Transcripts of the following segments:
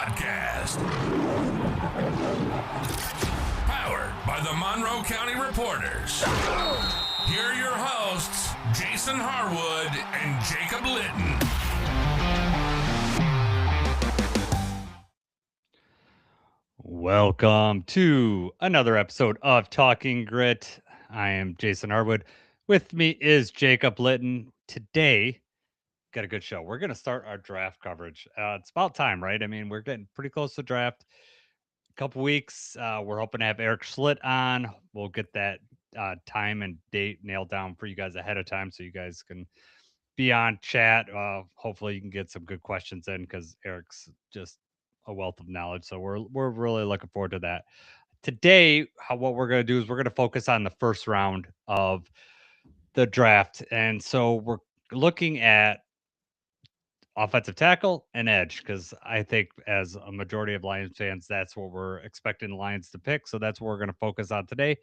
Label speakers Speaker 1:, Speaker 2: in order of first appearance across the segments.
Speaker 1: Podcast. Powered by the Monroe County Reporters. Here are your hosts, Jason Harwood and Jacob Litton.
Speaker 2: Welcome to another episode of Talking Grit. I am Jason Harwood. With me is Jacob Litton. Today, got a good show. We're going to start our draft coverage. It's about time, right? I mean, we're getting pretty close to draft. A couple weeks. We're hoping to have Eric Schlitt on. We'll get that time and date nailed down for you guys ahead of time so you guys can be on chat. Hopefully, you can get some good questions in because Eric's just a wealth of knowledge. So we're really looking forward to that. Today, what we're going to do is we're going to focus on the first round of the draft, and so we're looking at offensive tackle and edge because I think as a majority of Lions fans, that's what we're expecting the Lions to pick. So that's what we're going to focus on today.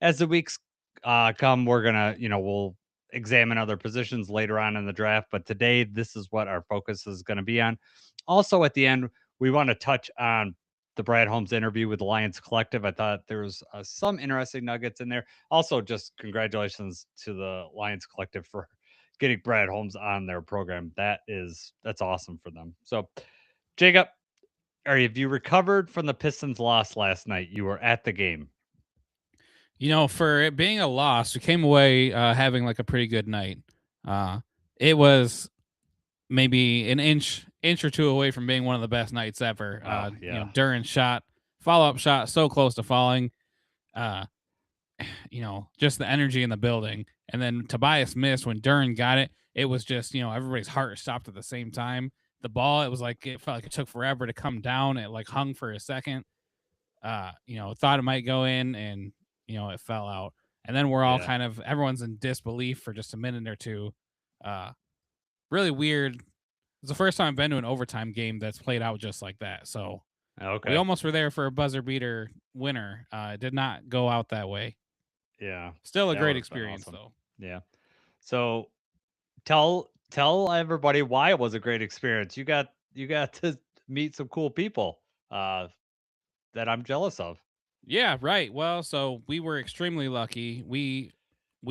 Speaker 2: As the weeks come, we're gonna, we'll examine other positions later on in the draft. But today, this is what our focus is going to be on. Also, at the end, we want to touch on the Brad Holmes interview with the Lions Collective. I thought there was some interesting nuggets in there. Also, just congratulations to the Lions Collective for getting Brad Holmes on their program. That's awesome for them. So, Jacob, have you recovered from the Pistons loss last night? You were at the game.
Speaker 3: You know, for it being a loss, we came away having like a pretty good night. It was maybe an inch or two away from being one of the best nights ever. Duran shot, follow up shot, so close to falling. Uh, just the energy in the building, and then Tobias missed when Duran got it. It was just everybody's heart stopped at the same time. The ball, it felt like it took forever to come down. It like hung for a second. Thought it might go in, and it fell out. And then we're all everyone's in disbelief for just a minute or two. Really weird. It's the first time I've been to an overtime game that's played out just like that. So we almost were there for a buzzer beater winner. It did not go out that way.
Speaker 2: Yeah.
Speaker 3: Still a great experience, awesome. Though.
Speaker 2: Yeah. So tell everybody why it was a great experience. You got to meet some cool people that I'm jealous of.
Speaker 3: Yeah, right. Well, so we were extremely lucky. We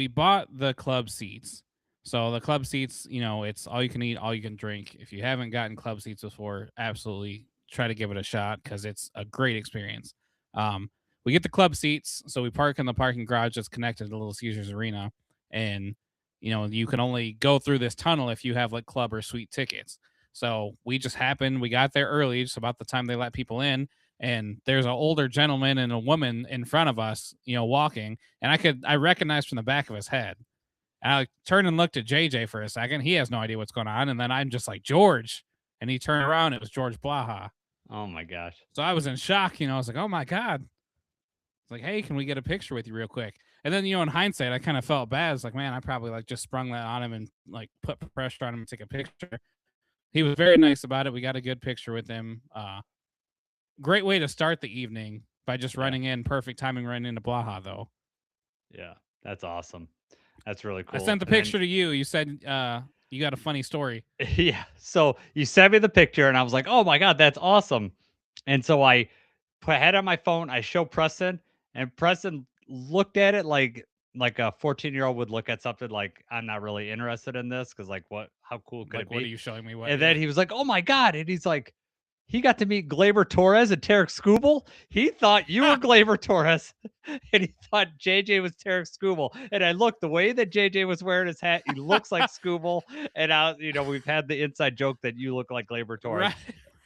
Speaker 3: bought the club seats. So the club seats, it's all you can eat, all you can drink. If you haven't gotten club seats before, absolutely try to give it a shot because it's a great experience. We get the club seats, so we park in the parking garage that's connected to Little Caesars Arena, and you can only go through this tunnel if you have like club or suite tickets. So we got there early, just about the time they let people in, and there's an older gentleman and a woman in front of us, walking, and I recognized from the back of his head. And I turned and looked at JJ for a second. He has no idea what's going on, and then I'm just like, George, and he turned around. It was George Blaha.
Speaker 2: Oh my gosh!
Speaker 3: So I was in shock. I was like, oh my god. It's like, hey, can we get a picture with you real quick? And then in hindsight, I kind of felt bad. It's like, man, I probably like just sprung that on him and like put pressure on him to take a picture. He was very nice about it. We got a good picture with him. Great way to start the evening by just running in. Perfect timing running into Blaha, though.
Speaker 2: Yeah, that's awesome. That's really cool.
Speaker 3: I sent the picture to you. You said you got a funny story.
Speaker 2: Yeah. So you sent me the picture, and I was like, oh my God, that's awesome. And so I had on my phone, I show Preston, and Preston looked at it like a 14-year-old would look at something like, I'm not really interested in this because how cool could it be?
Speaker 3: What are you showing me?
Speaker 2: And then he was like, oh my God. And he's like, he got to meet Glaber Torres and Tarek Skubal. He thought you were Glaber Torres, and he thought JJ was Tarek Skubal. And I looked, the way that JJ was wearing his hat, he looks like Skubal. And we've had the inside joke that you look like Glaber Torres.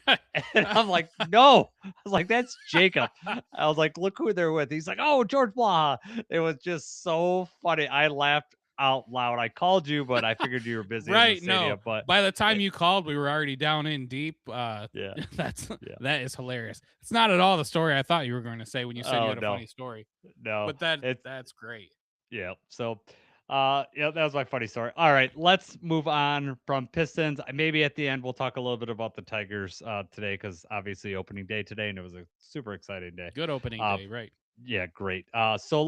Speaker 2: Right. And I'm like, no. I was like, that's Jacob. I was like, look who they're with. He's like, oh, George Blaha. It was just so funny. I laughed out loud. I called you, but I figured you were busy.
Speaker 3: Right.
Speaker 2: In the stadium,
Speaker 3: no. But by the time you called, we were already down in deep.
Speaker 2: Yeah.
Speaker 3: That is hilarious. It's not at all the story I thought you were going to say when you said you had a funny story.
Speaker 2: No.
Speaker 3: But that's great.
Speaker 2: Yeah. So that was my funny story. All right, let's move on from Pistons. Maybe at the end we'll talk a little bit about the Tigers today because obviously opening day today, and it was a super exciting day.
Speaker 3: Good opening day, right?
Speaker 2: Yeah, great. So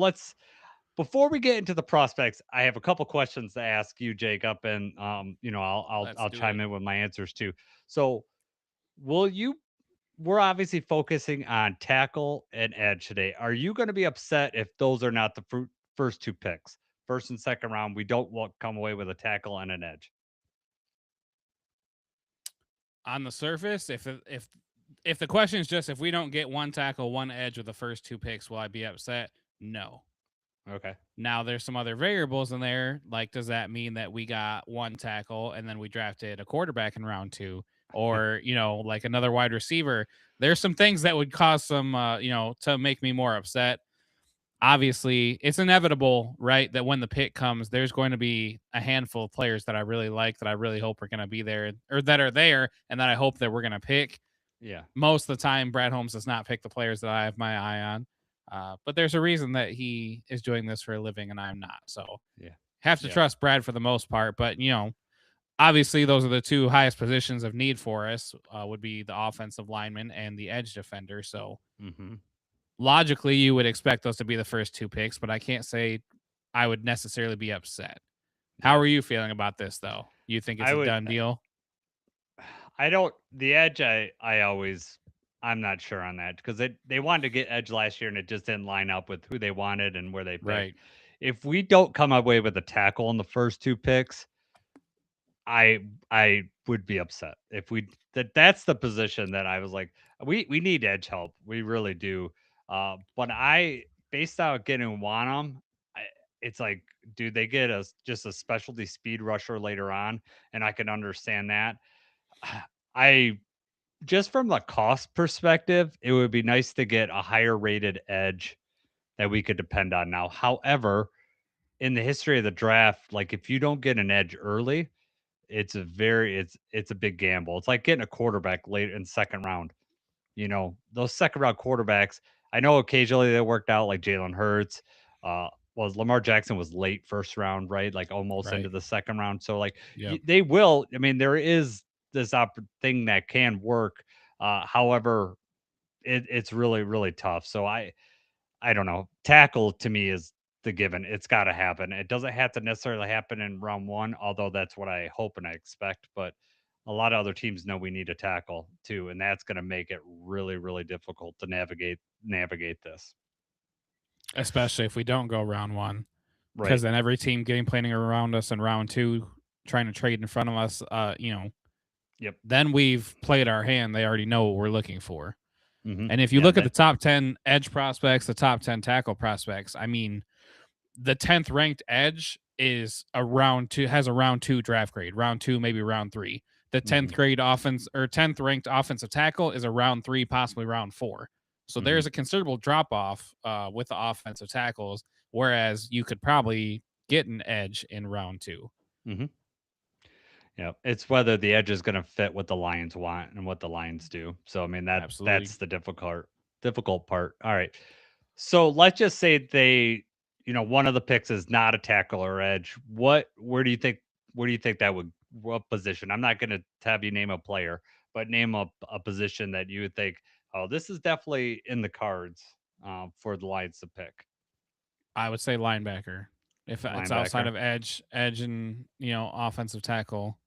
Speaker 2: before we get into the prospects, I have a couple questions to ask you, Jacob, and I'll chime in with my answers too. So, will you we're obviously focusing on tackle and edge today. Are you going to be upset if those are not the first two picks? First and second round, we don't come away with a tackle and an edge.
Speaker 3: On the surface, if the question is just if we don't get one tackle, one edge with the first two picks, will I be upset? No.
Speaker 2: Okay.
Speaker 3: Now there's some other variables in there. Like, does that mean that we got one tackle and then we drafted a quarterback in round two, or like another wide receiver? There's some things that would cause some, to make me more upset. Obviously, it's inevitable, right? That when the pick comes, there's going to be a handful of players that I really like, that I really hope are going to be there, or that are there, and that I hope that we're going to pick.
Speaker 2: Yeah.
Speaker 3: Most of the time, Brad Holmes does not pick the players that I have my eye on. But there's a reason that he is doing this for a living and I'm not. So
Speaker 2: Yeah.
Speaker 3: have to
Speaker 2: Yeah.
Speaker 3: trust Brad for the most part. But, obviously those are the two highest positions of need for us, would be the offensive lineman and the edge defender. So
Speaker 2: Mm-hmm.
Speaker 3: logically, you would expect those to be the first two picks, but I can't say I would necessarily be upset. How
Speaker 2: Yeah.
Speaker 3: are you feeling about this, though? You think it's
Speaker 2: I
Speaker 3: a
Speaker 2: would.
Speaker 3: done deal?
Speaker 2: I don't. The edge. I always. I'm not sure on that because they wanted to get edge last year and it just didn't line up with who they wanted and where they picked.
Speaker 3: Right.
Speaker 2: If we don't come away with a tackle in the first two picks, I would be upset if that's the position that I was like, we need edge help. We really do. But based on getting Wanham, it's like, do they get just a specialty speed rusher later on? And I can understand that. I just from the cost perspective, it would be nice to get a higher rated edge that we could depend on now. However, in the history of the draft, like if you don't get an edge early, it's a big gamble. It's like getting a quarterback late in second round. Those second round quarterbacks, I know occasionally they worked out like Jalen Hurts. Was Lamar Jackson was late first round, right? Like almost into
Speaker 3: Right.
Speaker 2: the second round. So like
Speaker 3: Yep.
Speaker 2: they will. I mean, there is this thing that can work. However, it's really really tough. So I don't know. Tackle to me is the given. It's got to happen. It doesn't have to necessarily happen in round one, although that's what I hope and I expect. But a lot of other teams know we need a tackle too, and that's going to make it really, really difficult to navigate this.
Speaker 3: Especially if we don't go round one, because
Speaker 2: Right.
Speaker 3: then every team game planning around us in round two, trying to trade in front of us,
Speaker 2: Yep.
Speaker 3: then we've played our hand. They already know what we're looking for.
Speaker 2: Mm-hmm.
Speaker 3: And if you
Speaker 2: Yeah.
Speaker 3: look at the top 10 edge prospects, the top 10 tackle prospects, I mean, the 10th ranked edge is a round two, has a round two draft grade, round two, maybe round three. The 10th
Speaker 2: Mm-hmm.
Speaker 3: grade offense or 10th ranked offensive tackle is a round three, possibly round four. So
Speaker 2: Mm-hmm.
Speaker 3: there's a considerable drop off with the offensive tackles, whereas you could probably get an edge in round two.
Speaker 2: Mm-hmm. Yeah, it's whether the edge is going to fit what the Lions want and what the Lions do. So I mean
Speaker 3: Absolutely.
Speaker 2: that's the difficult part. All right. So let's just say one of the picks is not a tackle or edge. Where do you think that would what position? I'm not going to have you name a player, but name a position that you would think, oh, this is definitely in the cards for the Lions to pick.
Speaker 3: I would say linebacker. If it's outside
Speaker 2: Linebacker.
Speaker 3: of edge and, offensive tackle,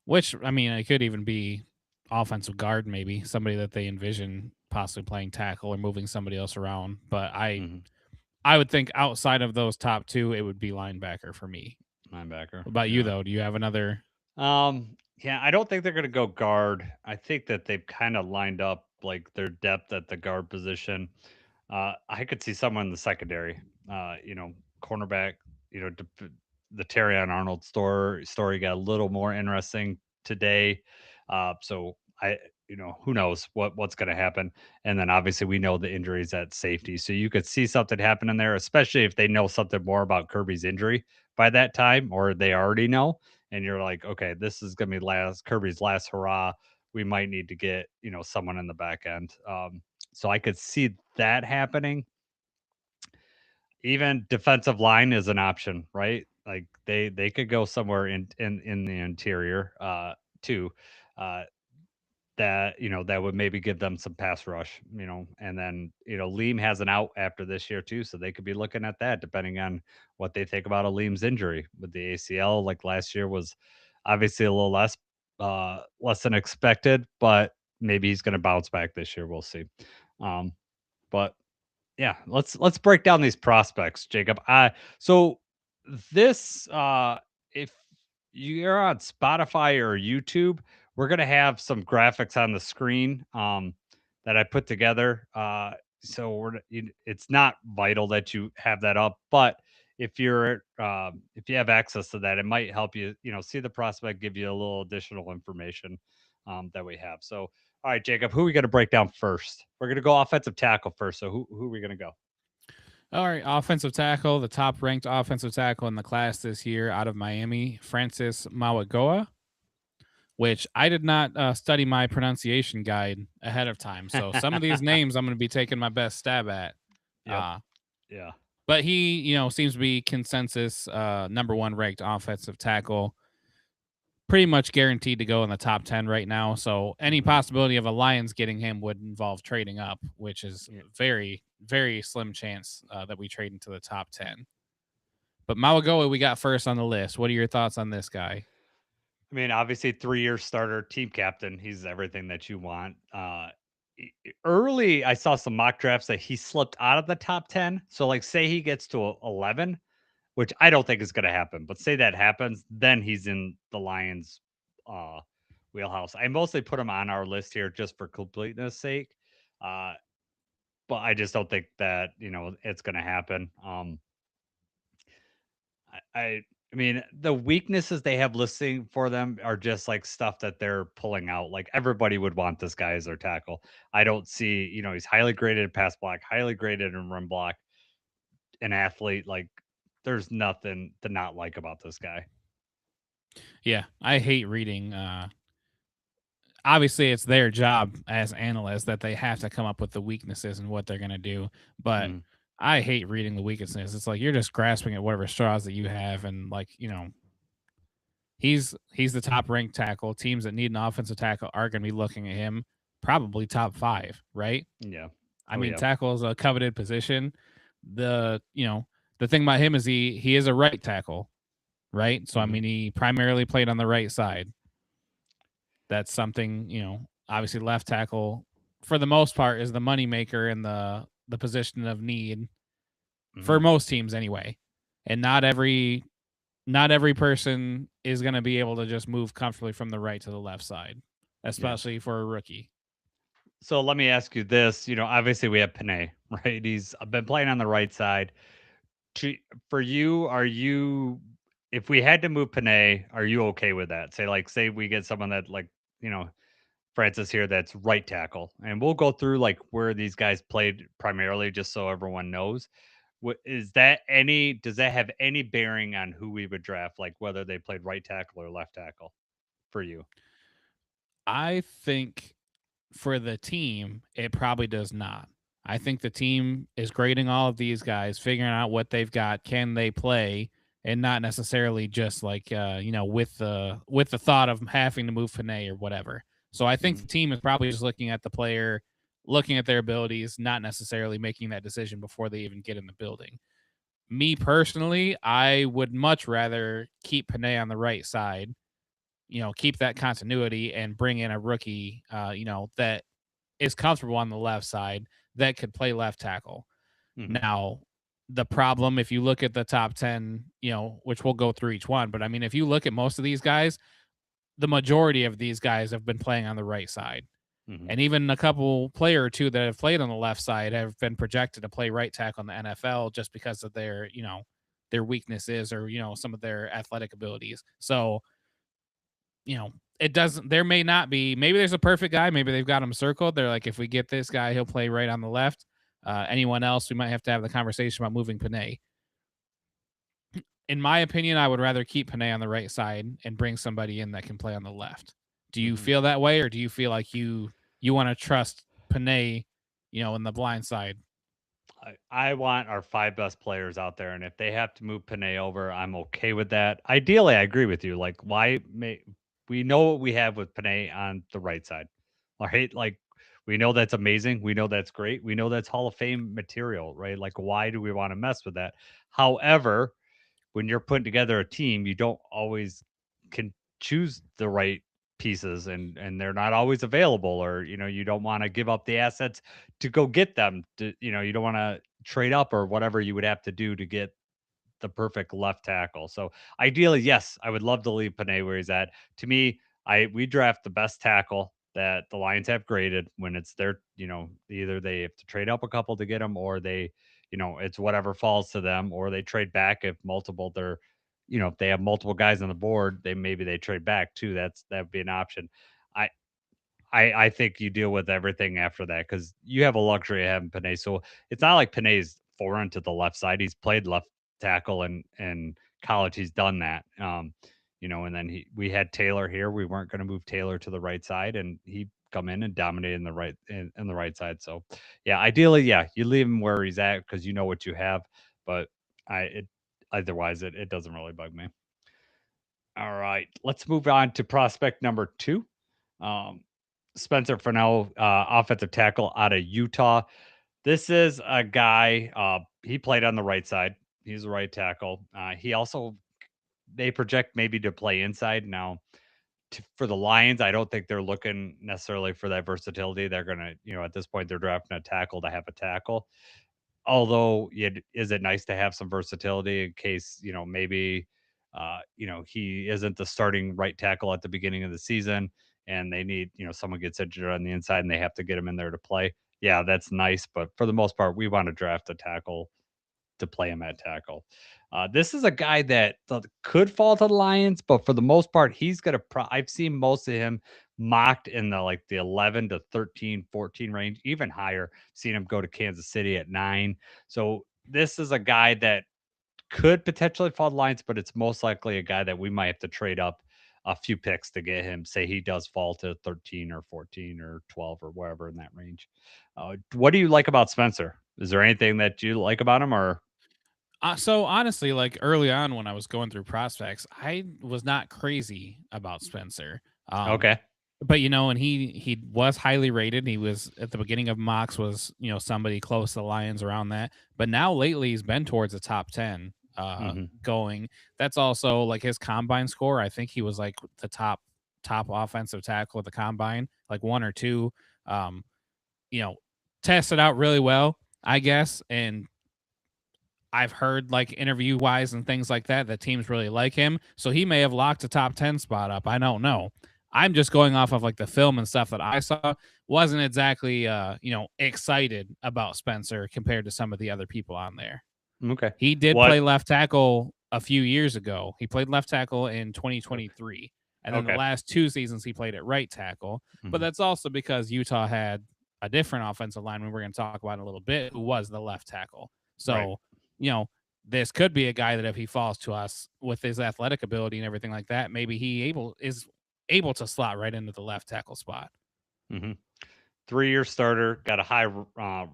Speaker 3: which, I mean, it could even be offensive guard, maybe somebody that they envision possibly playing tackle or moving somebody else around. But
Speaker 2: Hmm.
Speaker 3: I would think outside of those top two, it would be linebacker for me.
Speaker 2: Linebacker.
Speaker 3: What about you,
Speaker 2: Yeah.
Speaker 3: though? Do you have another?
Speaker 2: Yeah, I don't think they're going to go guard. I think that they've kind of lined up like their depth at the guard position. I could see someone in the secondary. Cornerback. The Terry on Arnold story got a little more interesting today. So who knows what's going to happen. And then obviously we know the injuries at safety, so you could see something happen in there, especially if they know something more about Kirby's injury by that time, or they already know. And you're like, okay, this is going to be last Kirby's last hurrah. We might need to get someone in the back end. So I could see that happening. Even defensive line is an option, right? Like they could go somewhere in the interior too. Uh, that would maybe give them some pass rush, and then Liam has an out after this year too, so they could be looking at that depending on what they think about a Liam's injury with the ACL. Like last year was obviously a little less than expected, but maybe he's going to bounce back this year. We'll see. Um, but yeah, let's break down these prospects, Jacob. So this if you're on Spotify or YouTube, we're gonna have some graphics on the screen that I put together. So it's not vital that you have that up, but if you have access to that, it might help you, see the prospect, give you a little additional information that we have. So all right, Jacob, who are we going to break down first? We're going to go offensive tackle first. So who are we going to go?
Speaker 3: All right, offensive tackle, the top ranked offensive tackle in the class this year out of Miami, Francis Mawagoa, which I did not study my pronunciation guide ahead of time. So some of these names I'm going to be taking my best stab at.
Speaker 2: Yep.
Speaker 3: Uh,
Speaker 2: Yeah.
Speaker 3: but he, seems to be consensus number one ranked offensive tackle. Pretty much guaranteed to go in the top 10 right now. So any possibility of a Lions getting him would involve trading up, which is very, very slim chance that we trade into the top 10. But Mawagoa, we got first on the list. What are your thoughts on this guy?
Speaker 2: I mean, obviously 3-year starter, team captain. He's everything that you want. Early, I saw some mock drafts that he slipped out of the top 10. So like say he gets to 11, which I don't think is going to happen, but say that happens, then he's in the Lions uh wheelhouse. I mostly put him on our list here just for completeness sake. Uh but I just don't think that, it's going to happen. I mean, the weaknesses they have listing for them are just like stuff that they're pulling out. Like everybody would want this guy as their tackle. I don't see, he's highly graded in pass block, highly graded in run block, an athlete. Like there's nothing to not like about this guy.
Speaker 3: Yeah, I hate reading. Obviously, it's their job as analysts that they have to come up with the weaknesses and what they're going to do. But
Speaker 2: Mm,
Speaker 3: I hate reading the weaknesses. It's like you're just grasping at whatever straws that you have, and like he's the top ranked tackle. Teams that need an offensive tackle are going to be looking at him, probably top 5, right?
Speaker 2: yeah.
Speaker 3: I
Speaker 2: Oh
Speaker 3: mean,
Speaker 2: yeah.
Speaker 3: tackle is a coveted position. The thing about him is he is a right tackle, right? So I
Speaker 2: Hmm.
Speaker 3: mean, he primarily played on the right side. That's something, obviously left tackle for the most part is the moneymaker in the position of need for
Speaker 2: Hmm.
Speaker 3: most teams anyway. And not every person is going to be able to just move comfortably from the right to the left side,
Speaker 2: Yeah.
Speaker 3: especially for a rookie.
Speaker 2: So let me ask you this. Obviously we have Panay, right? He's been playing on the right side. To, for you, if we had to move Panay, are you okay with that? Say we get someone that you know, Francis here that's right tackle, and we'll go through like where these guys played primarily, just so everyone knows. What is that? Does that have any bearing on who we would draft, like whether they played right tackle or left tackle for you?
Speaker 3: I think for the team, it probably does not. I think the team is grading all of these guys, figuring out what they've got, can they play, and not necessarily just like with the thought of having to move Panay or whatever. So I think
Speaker 2: Hmm.
Speaker 3: the team is probably just looking at the player, looking at their abilities, not necessarily making that decision before they even get in the building. Me personally, I would much rather keep Panay on the right side, keep that continuity and bring in a rookie, that is comfortable on the left side that could play left tackle.
Speaker 2: Hmm.
Speaker 3: Now, the problem, if you look at the top 10, which we'll go through each one, but I mean, if you look at most of these guys, the majority of these guys have been playing on the right side.
Speaker 2: Hmm.
Speaker 3: And even a couple player or two that have played on the left side have been projected to play right tackle in the NFL just because of their weaknesses or, some of their athletic abilities. So, it doesn't, there may not be, maybe there's a perfect guy. Maybe they've got him circled. They're like, if we get this guy, he'll play right on the left. Anyone else, we might have to have the conversation about moving Panay. In my opinion, I would rather keep Panay on the right side and bring somebody in that can play on the left. Do you
Speaker 2: Hmm.
Speaker 3: feel that way, or do you feel like you want to trust Panay, in the blind side?
Speaker 2: I want our 5 best players out there, and if they have to move Panay over, I'm okay with that. Ideally, I agree with you. Like, we know what we have with Panay on the right side, all right? Like, we know that's amazing. We know that's great. We know that's Hall of Fame material, right? Like, why do we want to mess with that? However, when you're putting together a team, you don't always can choose the right pieces and they're not always available, or you don't want to give up the assets to go get them. You don't want to trade up or whatever you would have to do to get the perfect left tackle. So ideally, yes, I would love to leave Panay where he's at. To me, I we draft the best tackle that the Lions have graded when it's their, either they have to trade up a couple to get them, or they, it's whatever falls to them, or they trade back if multiple they're, if they have multiple guys on the board, maybe they trade back too. That would be an option. I I think you deal with everything after that because you have a luxury of having Panay. So it's not like Panay's foreign to the left side. He's played left tackle in college. He's done that. And then we had Taylor here. We weren't going to move Taylor to the right side, and he come in and dominate in the right side. So yeah, ideally, yeah, you leave him where he's at because you know what you have. But otherwise it doesn't really bug me. All right, let's move on to prospect number 2. Um, Spencer Fennell, offensive tackle out of Utah. This is a guy, he played on the right side. He's a right tackle. He also, they project maybe to play inside. Now, for the Lions, I don't think they're looking necessarily for that versatility. They're going to, at this point, they're drafting a tackle to have a tackle. Although, is it nice to have some versatility in case, maybe, he isn't the starting right tackle at the beginning of the season and they need, someone gets injured on the inside and they have to get him in there to play. Yeah, that's nice. But for the most part, we want to draft a tackle to play him at tackle. This is a guy that could fall to the Lions, but for the most part, he's going to. I've seen most of him mocked in the 11 to 13, 14 range, even higher. Seen him go to Kansas City at 9. So this is a guy that could potentially fall to the Lions, but it's most likely a guy that we might have to trade up a few picks to get him. Say he does fall to 13 or 14 or 12 or wherever in that range. What do you like about Spencer? Is there anything that you like about him, or
Speaker 3: So honestly, like early on when I was going through prospects, I was not crazy about Spencer. Um,
Speaker 2: okay?
Speaker 3: but and he was highly rated. He was at the beginning of mocks was somebody close to the Lions around that. But now lately he's been towards the top 10
Speaker 2: Hmm.
Speaker 3: going. That's also like his combine score. I think he was like the top offensive tackle at the combine, like 1 or 2. Um, you know, tested out really well, I guess, and I've heard like interview wise and things like that teams really like him. So he may have locked a top 10 spot up. I don't know. I'm just going off of like the film and stuff that I saw. Wasn't exactly excited about Spencer compared to some of the other people on there.
Speaker 2: Okay.
Speaker 3: He did
Speaker 2: What?
Speaker 3: play left tackle a few years ago. He played left tackle in
Speaker 2: Okay.
Speaker 3: 2023. And then the
Speaker 2: Okay.
Speaker 3: last 2 seasons he played at right tackle. But
Speaker 2: Mhm.
Speaker 3: that's also because Utah had a different offensive lineman we're going to talk about in a little bit who was the left tackle.
Speaker 2: Right.
Speaker 3: So, you know, this could be a guy that if he falls to us with his athletic ability and everything like that, maybe is able to slot right into the left tackle spot.
Speaker 2: Hmm. 3-year starter, got a high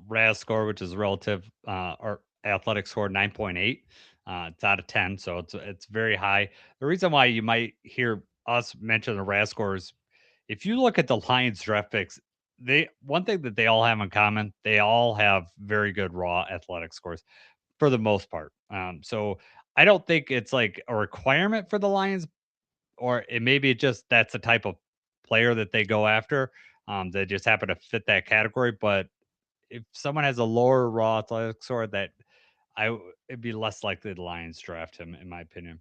Speaker 2: RAS score, which is relative or athletic score 9.8. It's out of 10, so it's very high. The reason why you might hear us mention the RAS score is if you look at the Lions draft picks, they one thing that they all have in common, they all have very good raw athletic scores for the most part. So I don't think it's like a requirement for the Lions, or it maybe it just that's the type of player that they go after. They just happen to fit that category. But if someone has a lower raw athletic score, it'd be less likely the Lions draft him, in my opinion.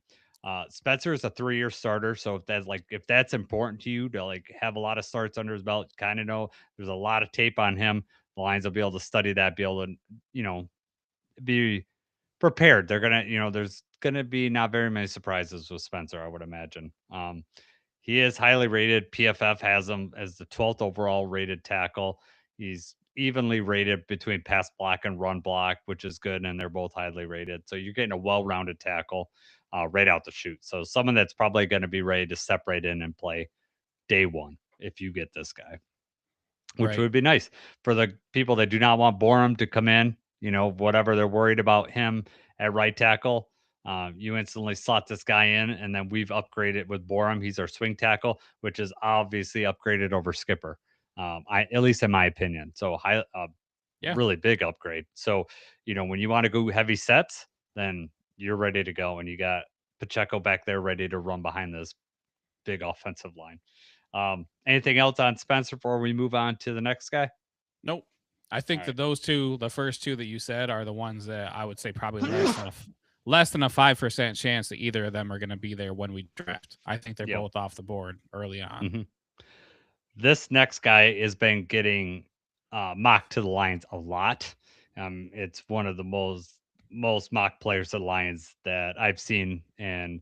Speaker 2: Spencer is a 3-year starter, so if that's important to you to like have a lot of starts under his belt, kind of know there's a lot of tape on him. The Lions will be able to study that, be able to you know be prepared. They're gonna, there's gonna be not very many surprises with Spencer, I would imagine. He is highly rated. PFF has him as the 12th overall rated tackle. He's evenly rated between pass block and run block, which is good, and they're both highly rated. So you're getting a well-rounded tackle right out the chute. So someone that's probably going to be ready to step right in and play day one if you get this guy, which
Speaker 3: Right.
Speaker 2: would be nice for the people that do not want Borum to come in. Whatever they're worried about him at right tackle, you instantly slot this guy in, and then we've upgraded with Borum. He's our swing tackle, which is obviously upgraded over Skipper. At least in my opinion. So
Speaker 3: Yeah.
Speaker 2: really big upgrade. So when you want to go heavy sets, then you're ready to go, and you got Pacheco back there ready to run behind this big offensive line. Anything else on Spencer before we move on to the next guy?
Speaker 3: Nope. I
Speaker 2: All
Speaker 3: think
Speaker 2: right.
Speaker 3: that those two, the first two that you said, are the ones that I would say probably less than a 5% chance that either of them are going to be there when we draft. I think they're
Speaker 2: Yep.
Speaker 3: both off the board early on.
Speaker 2: hmm This next guy has been getting mocked to the Lions a lot. It's one of the most mocked players to the Lions that I've seen. And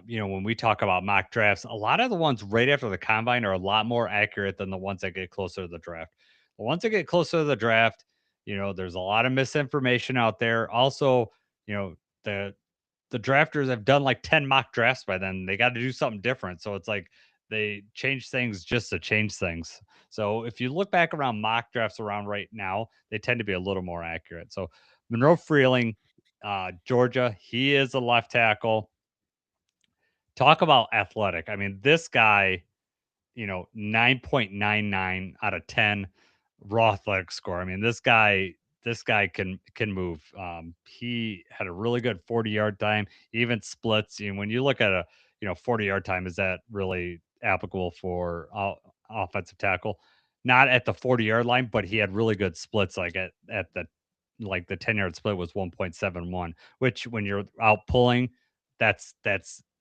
Speaker 2: when we talk about mock drafts, a lot of the ones right after the combine are a lot more accurate than the ones that get closer to the draft. The ones that get closer to the draft, there's a lot of misinformation out there. Also, the the drafters have done like 10 mock drafts by then. They got to do something different. So it's like they change things just to change things. So if you look back around mock drafts around right now, they tend to be a little more accurate. So Monroe Freeling, Georgia, he is a left tackle. Talk about athletic. I mean, this guy, 9.99 out of 10 raw athletic score. I mean, this guy can move. He had a really good 40-yard time, even splits. And when you look at a 40-yard time, is that really applicable for offensive tackle? Not at the 40-yard line, but he had really good splits. Like at the like the 10-yard split was 1.71, which when you're out pulling, that's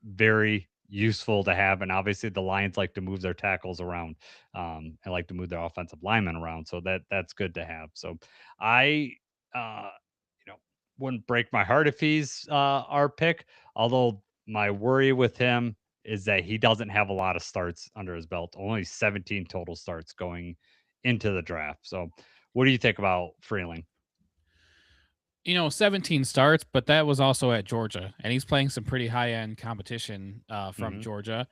Speaker 2: very useful to have. And obviously the Lions like to move their tackles around, and like to move their offensive linemen around. So that's good to have. So I uh wouldn't break my heart if he's our pick, although my worry with him is that he doesn't have a lot of starts under his belt, only 17 total starts going into the draft. So what do you think about Freeling?
Speaker 3: 17 starts, but that was also at Georgia, and he's playing some pretty high end competition from
Speaker 2: hmm
Speaker 3: Georgia.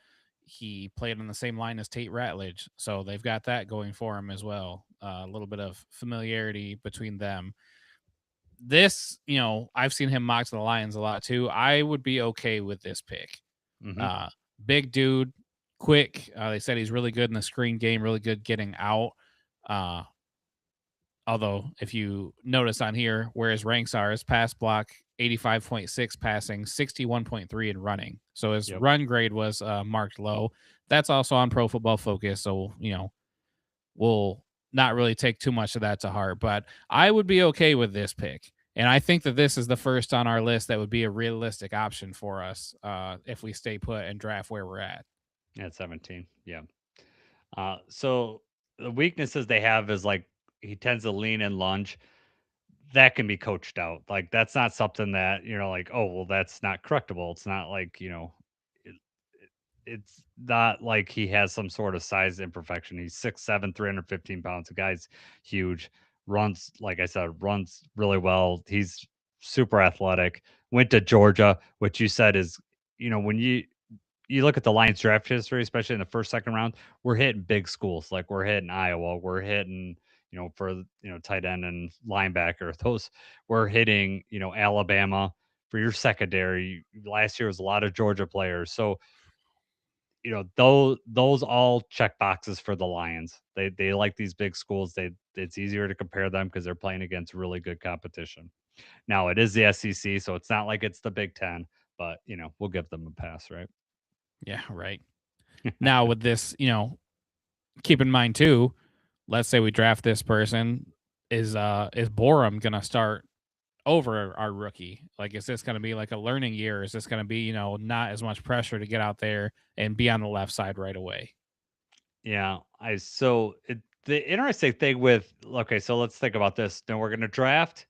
Speaker 3: He played on the same line as Tate Ratledge, so they've got that going for him as well. A little bit of familiarity between them. This, I've seen him mock to the Lions a lot too. I would be okay with this pick.
Speaker 2: hmm
Speaker 3: Uh, Big dude, quick. They said he's really good in the screen game, really good getting out. Uh, Although, if you notice on here, where his ranks are, his pass block 85.6 passing, 61.3 in running. So his
Speaker 2: Yep.
Speaker 3: run grade was marked low. That's also on Pro Football Focus. So, we'll not really take too much of that to heart. But I would be okay with this pick. And I think that this is the first on our list that would be a realistic option for us if we stay put and draft where we're at.
Speaker 2: At 17. Yeah. So the weaknesses they have is like he tends to lean and lunge. That can be coached out. Like that's not something that, like, oh, well, that's not correctable. It's not like, it's not like he has some sort of size imperfection. He's 6'7", 315 pounds. The guy's huge. Runs, like I said, runs really well. He's super athletic. Went to Georgia, which you said is, when you look at the Lions draft history, especially in the first, second round, we're hitting big schools. Like we're hitting Iowa, we're hitting, for tight end and linebacker. Those we're hitting, Alabama for your secondary. Last year was a lot of Georgia players. So, those all check boxes for the Lions. They like these big schools. It's easier to compare them because they're playing against really good competition. Now it is the SEC, so it's not like it's the Big Ten, but we'll give them a pass, right?
Speaker 3: Yeah, right. Now, with this, keep in mind too, let's say we draft this person, is Borum gonna start over our rookie? Like, is this gonna be like a learning year? Is this gonna be, not as much pressure to get out there and be on the left side right away?
Speaker 2: Yeah, the interesting thing with okay, so let's think about this. Now we're gonna draft.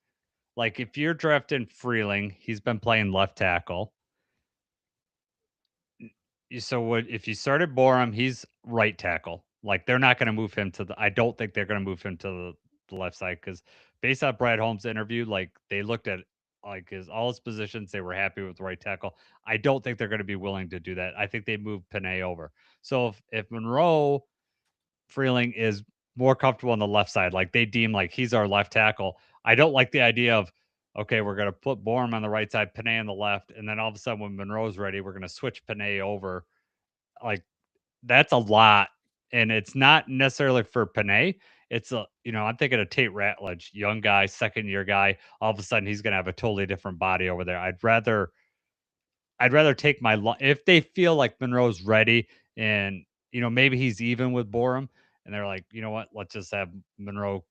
Speaker 2: Like if you're drafting Freeling, he's been playing left tackle. So what if you started Borum, he's right tackle. Like they're not gonna move him to the I don't think they're gonna move him to the left side because based on Brad Holmes' interview, like they looked at like his all his positions, they were happy with right tackle. I don't think they're gonna be willing to do that. I think they move Panay over. So if Monroe Freeling is more comfortable on the left side. Like they deem like he's our left tackle. I don't like the idea of okay, we're gonna put Borum on the right side, Panay on the left, and then all of a sudden when Monroe's ready, we're gonna switch Panay over. Like that's a lot, and it's not necessarily for Panay. It's I'm thinking of Tate Ratledge, young guy, second year guy. All of a sudden he's gonna have a totally different body over there. I'd rather take if they feel like Monroe's ready and maybe he's even with Borum, and they're like, you know what, let's just have Monroe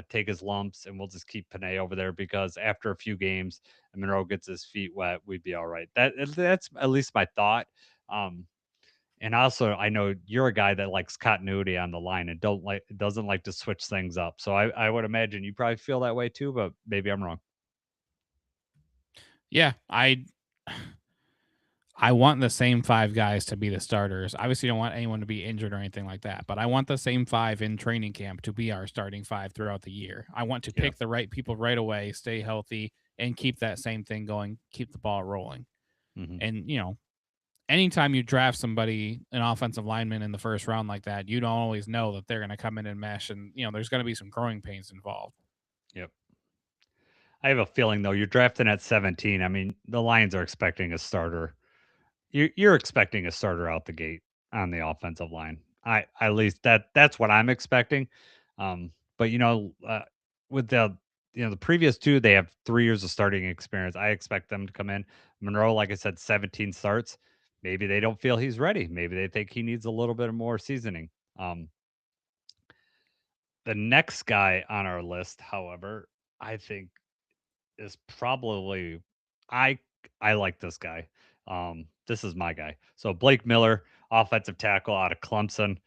Speaker 2: take his lumps, and we'll just keep Panay over there because after a few games, and Monroe gets his feet wet, we'd be all right. That's at least my thought. Um, and also, I know you're a guy that likes continuity on the line and doesn't like to switch things up. So I would imagine you probably feel that way too, but maybe I'm wrong.
Speaker 3: Yeah, I want the same 5 guys to be the starters. Obviously, don't want anyone to be injured or anything like that, but I want the same 5 in training camp to be our starting 5 throughout the year. I want to
Speaker 2: Yeah.
Speaker 3: pick the right people right away, stay healthy, and keep that same thing going, keep the ball rolling.
Speaker 2: Hmm.
Speaker 3: And, anytime you draft somebody, an offensive lineman in the first round like that, you don't always know that they're going to come in and mesh, and, there's going to be some growing pains involved.
Speaker 2: Yep. I have a feeling though, you're drafting at 17. I mean, the Lions are expecting a starter. You're expecting a starter out the gate on the offensive line. I at least that's what I'm expecting. But with the previous two, they have 3 years of starting experience. I expect them to come in. Monroe, like I said, 17 starts. Maybe they don't feel he's ready. Maybe they think he needs a little bit more seasoning. Um, the next guy on our list, however, I think is probably I I like this guy. This is my guy. So Blake Miller, offensive tackle out of Clemson.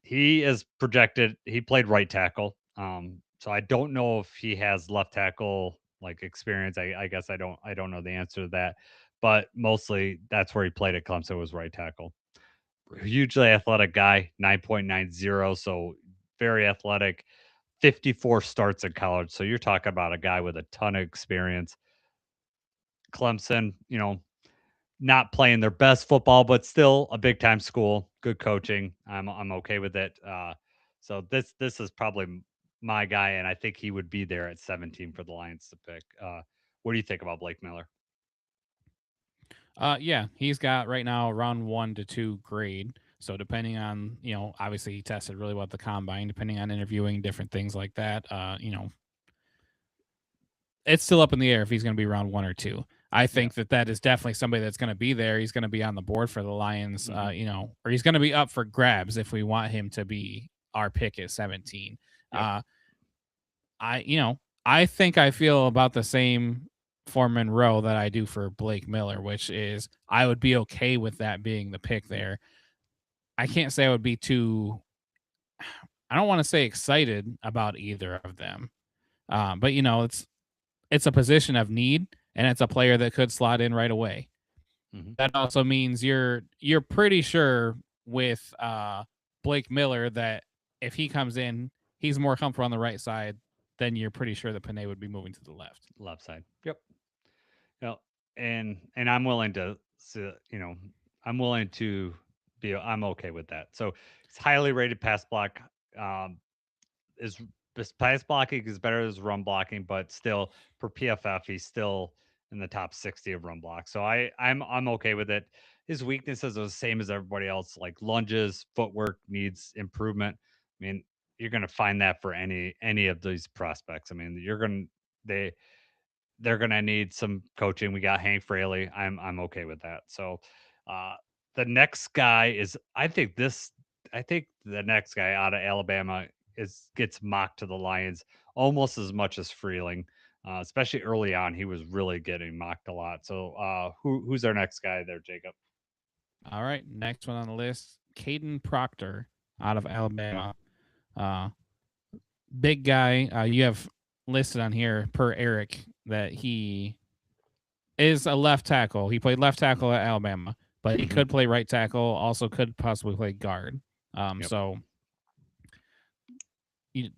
Speaker 2: He is projected. He played right tackle. So I don't know if he has left tackle like experience. I guess I don't know the answer to that. But mostly that's where he played at Clemson was right tackle. Hugely athletic guy, 9.90. So very athletic. 54 starts in college. So you're talking about a guy with a ton of experience. Clemson, not playing their best football, but still a big time school, good coaching. I'm okay with it. So this is probably my guy, and I think he would be there at 17 for the Lions to pick. What do you think about Blake Miller?
Speaker 3: Yeah, he's got right now around 1 to 2 grade. So depending on, obviously he tested really well at the combine, depending on interviewing, different things like that. It's still up in the air if he's going to be around 1 or 2. I
Speaker 2: Yeah.
Speaker 3: think that is definitely somebody that's going to be there. He's going to be on the board for the Lions,
Speaker 2: Hmm.
Speaker 3: or he's going to be up for grabs if we want him to be our pick at 17.
Speaker 2: Yep.
Speaker 3: Uh, I think I feel about the same for Monroe that I do for Blake Miller, which is I would be okay with that being the pick there. I can't say I would be too, I don't want to say excited about either of them. But it's a position of need and it's a player that could slot in right away.
Speaker 2: Hmm.
Speaker 3: That also means you're pretty sure with Blake Miller that if he comes in, he's more comfortable on the right side, then you're pretty sure that Panay would be moving to the left.
Speaker 2: Left side. Yep. Yep. And I'm willing to, I'm willing to I'm okay with that. So it's highly rated pass block. Um, is His pass blocking is better as run blocking, but still per PFF he's still in the top 60 of run block. So I'm okay with it. His weaknesses are the same as everybody else, like lunges, footwork needs improvement. I mean, you're going to find that for any of these prospects. I mean, they they're going to need some coaching. We got Hank Fraley. I'm okay with that. So uh the next guy is I think the next guy out of Alabama is gets mocked to the Lions almost as much as Freeling. Especially early on, he was really getting mocked a lot. So, who's our next guy there, Jacob?
Speaker 3: All right, next one on the list, Caden Proctor out of Alabama. Uh, Big guy. You have listed on here per Eric that he is a left tackle. He played left tackle at Alabama, but he
Speaker 2: Hmm.
Speaker 3: could play right tackle. Also, could possibly play guard.
Speaker 2: Yep.
Speaker 3: So you,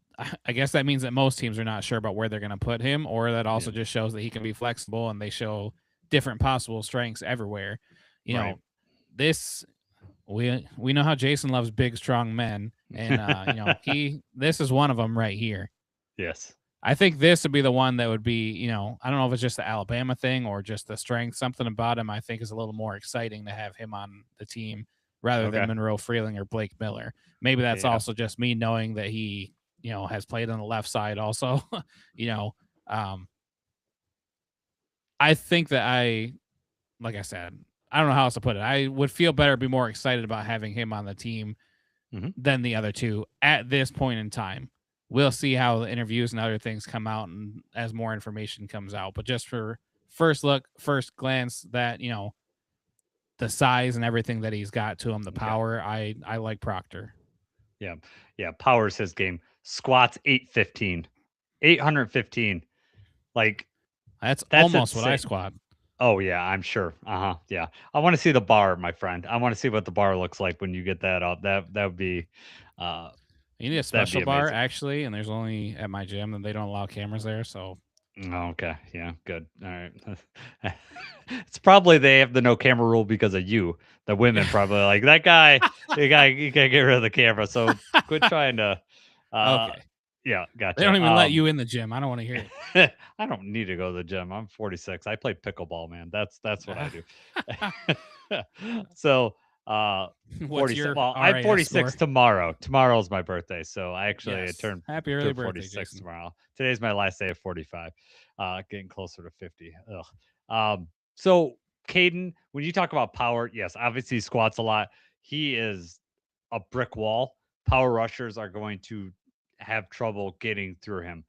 Speaker 3: I guess that means that most teams are not sure about where they're going to put him, or that also
Speaker 2: Yeah.
Speaker 3: just shows that he can be flexible and they show different possible strengths everywhere.
Speaker 2: Right.
Speaker 3: This we know how Jason loves big, strong men, and this is one of them right here.
Speaker 2: Yes.
Speaker 3: I think this would be the one that would be, I don't know if it's just the Alabama thing or just the strength. Something about him I think is a little more exciting to have him on the team rather than
Speaker 2: Okay.
Speaker 3: Monroe Freeling or Blake Miller. Maybe that's
Speaker 2: Yeah.
Speaker 3: also just me knowing that he, has played on the left side also. you know, um, I think that like I said, I don't know how else to put it. I would feel better, be more excited about having him on the team
Speaker 2: Hmm.
Speaker 3: than the other two at this point in time. We'll see how the interviews and other things come out and as more information comes out. But just for first look, first glance, that the size and everything that he's got to him, the
Speaker 2: Yeah,
Speaker 3: power, I like Proctor.
Speaker 2: yeah, yeah. Powers his game. Squats 815, 815. Like
Speaker 3: That's
Speaker 2: that's
Speaker 3: almost what I
Speaker 2: insane.
Speaker 3: squat.
Speaker 2: Oh yeah, I'm sure. Uh-huh. Yeah. I want to see the bar, my friend. I want to see what the bar looks like when you get that up. That would be uh
Speaker 3: You need a
Speaker 2: that'd be
Speaker 3: special bar
Speaker 2: amazing.
Speaker 3: actually, and there's only at my gym and they don't allow cameras there. So
Speaker 2: Oh, okay. Yeah, good. All right. It's probably they have the no camera rule because of you. The women probably like that guy, the guy you gotta get rid of the camera. So quit trying to uh
Speaker 3: okay,
Speaker 2: yeah,
Speaker 3: they don't
Speaker 2: gotcha.
Speaker 3: even let you in the gym. I don't want to hear
Speaker 2: I don't need to go to the gym. I'm 46. I play pickleball, man. That's what I
Speaker 3: it.
Speaker 2: do. So,
Speaker 3: What's
Speaker 2: 46.
Speaker 3: your
Speaker 2: Well, I'm
Speaker 3: RAS
Speaker 2: 46
Speaker 3: score?
Speaker 2: tomorrow. Tomorrow's my birthday, so I actually
Speaker 3: Yes.
Speaker 2: turned
Speaker 3: Happy early
Speaker 2: turn
Speaker 3: birthday,
Speaker 2: 46
Speaker 3: Jason.
Speaker 2: tomorrow. Today's my last day of 45. Getting closer to 50. Ugh. So Caden, when you talk about power, yes, obviously he squats a lot. He is a brick wall. Power rushers are going to have trouble getting through him.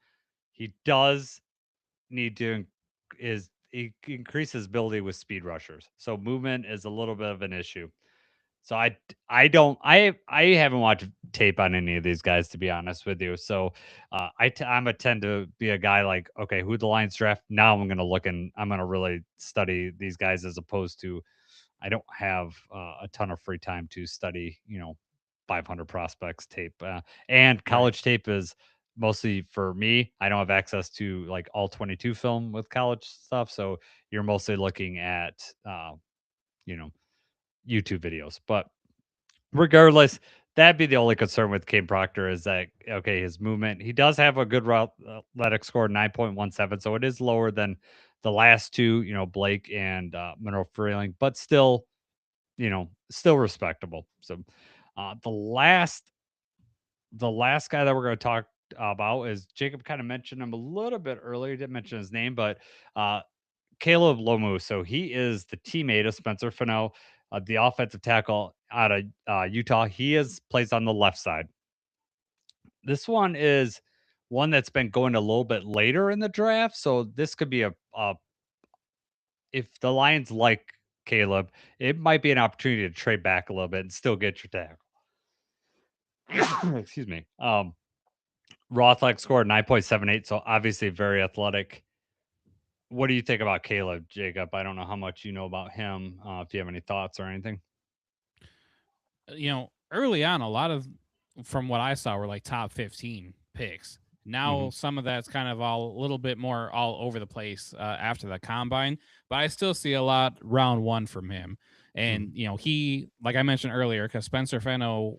Speaker 2: He does need to is he increases ability with speed rushers. So movement is a little bit of an issue. So I don't I haven't watched tape on any of these guys to be honest with you. So I'm a tend to be a guy like okay who the Lions draft now I'm gonna look and I'm gonna really study these guys as opposed to I don't have a ton of free time to study, 500 prospects tape. And
Speaker 3: Right.
Speaker 2: college tape is mostly for me. I don't have access to like all 22 film with college stuff. So you're mostly looking at, you know, YouTube videos. But regardless, that'd be the only concern with Cam Proctor is that, okay, his movement, he does have a good route athletic score, 9.17. So it is lower than the last two, Blake and Monroe Freeling, but still still respectable. So, the last guy that we're going to talk about is Jacob. Kind of mentioned him a little bit earlier. Didn't mention his name, but uh, Caleb Lomu. So he is the teammate of Spencer Fano, the offensive tackle out of Utah. He is plays on the left side. This one is one that's been going a little bit later in the draft. So this could be a if the Lions like Caleb, it might be an opportunity to trade back a little bit and still get your tackle. Excuse me. Raw athletic score 9.78, so obviously very athletic. What do you think about Caleb, Jacob? I don't know how much you know about him. If you have any thoughts or anything.
Speaker 3: Early on, a lot of from what I saw were like top 15 picks.
Speaker 2: Hmm.
Speaker 3: Now some of that's kind of all a little bit more all over the place after the combine, but I still see a lot round one from him.
Speaker 2: Hmm.
Speaker 3: And he, like I mentioned earlier, because Spencer Fenno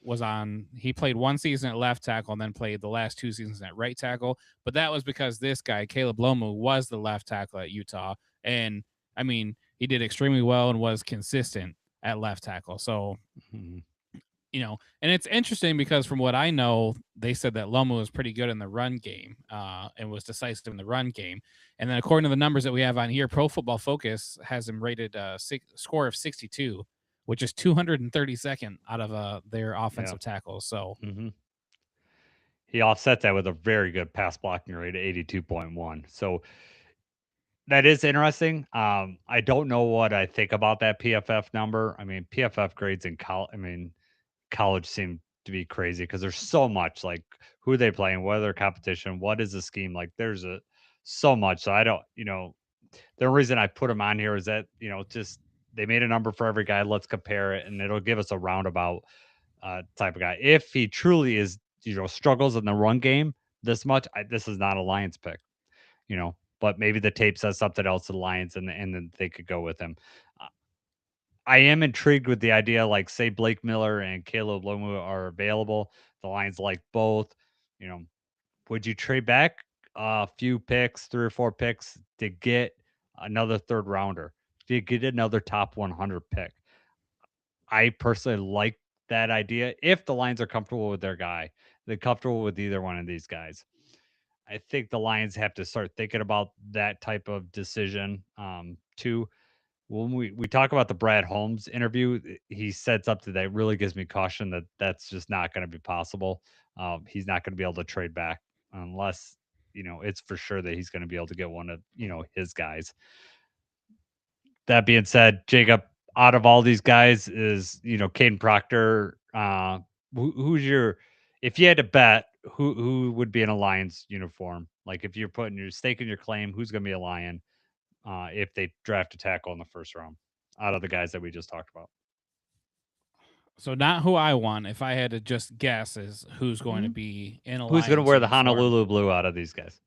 Speaker 3: he played one season at left tackle and then played the last two seasons at right tackle. But that was because this guy Caleb Lomu was the left tackle at Utah, and I mean he did extremely well and was consistent at left tackle. So
Speaker 2: Hmm.
Speaker 3: and it's interesting because from what I know, they said that Lomo was pretty good in the run game and was decisive in the run game. And then according to the numbers that we have on here, Pro Football Focus has him rated a score of 62, which is 232nd out of their
Speaker 2: Yeah.
Speaker 3: offensive tackles. So
Speaker 2: Hmm. He offset that with a very good pass blocking rate of 82.1. So that is interesting. I don't know what I think about that PFF number. I mean, PFF grades in college. I mean, college seem to be crazy because there's so much like who they playing, what are their competition, what is the scheme like. There's a so much. So I don't, the reason I put them on here is that just they made a number for every guy. Let's compare it, and it'll give us a roundabout type of guy. If he truly is, struggles in the run game this much, this is not a Lions pick. But maybe the tape says something else to the Lions, and then they could go with him. Uh, I am intrigued with the idea, like say Blake Miller and Caleb Lomu are available. The Lions like both. You know, would you trade back a few picks, 3 or 4 picks, to get another third rounder? To get another top 100 pick? I personally like that idea if the Lions are comfortable with their guy. They're comfortable with either one of these guys. I think the Lions have to start thinking about that type of decision too. when we talk about the Brad Holmes interview, he said something that really gives me caution that that's just not going to be possible. He's not going to be able to trade back unless it's for sure that he's going to be able to get one of his guys. That being said, Jacob, out of all these guys, is Caden Proctor. Who's your if you had to bet who would be in a Lions uniform? Like if you're putting your stake in your claim, who's going to be a Lion? If they draft a tackle in the first round out of the guys that we just talked about.
Speaker 3: So not who I want. If I had to just guess, is who's going to
Speaker 2: Mhm.
Speaker 3: be in a
Speaker 2: Who's going to
Speaker 3: Lions
Speaker 2: wear the
Speaker 3: uniform.
Speaker 2: Honolulu blue out of these guys?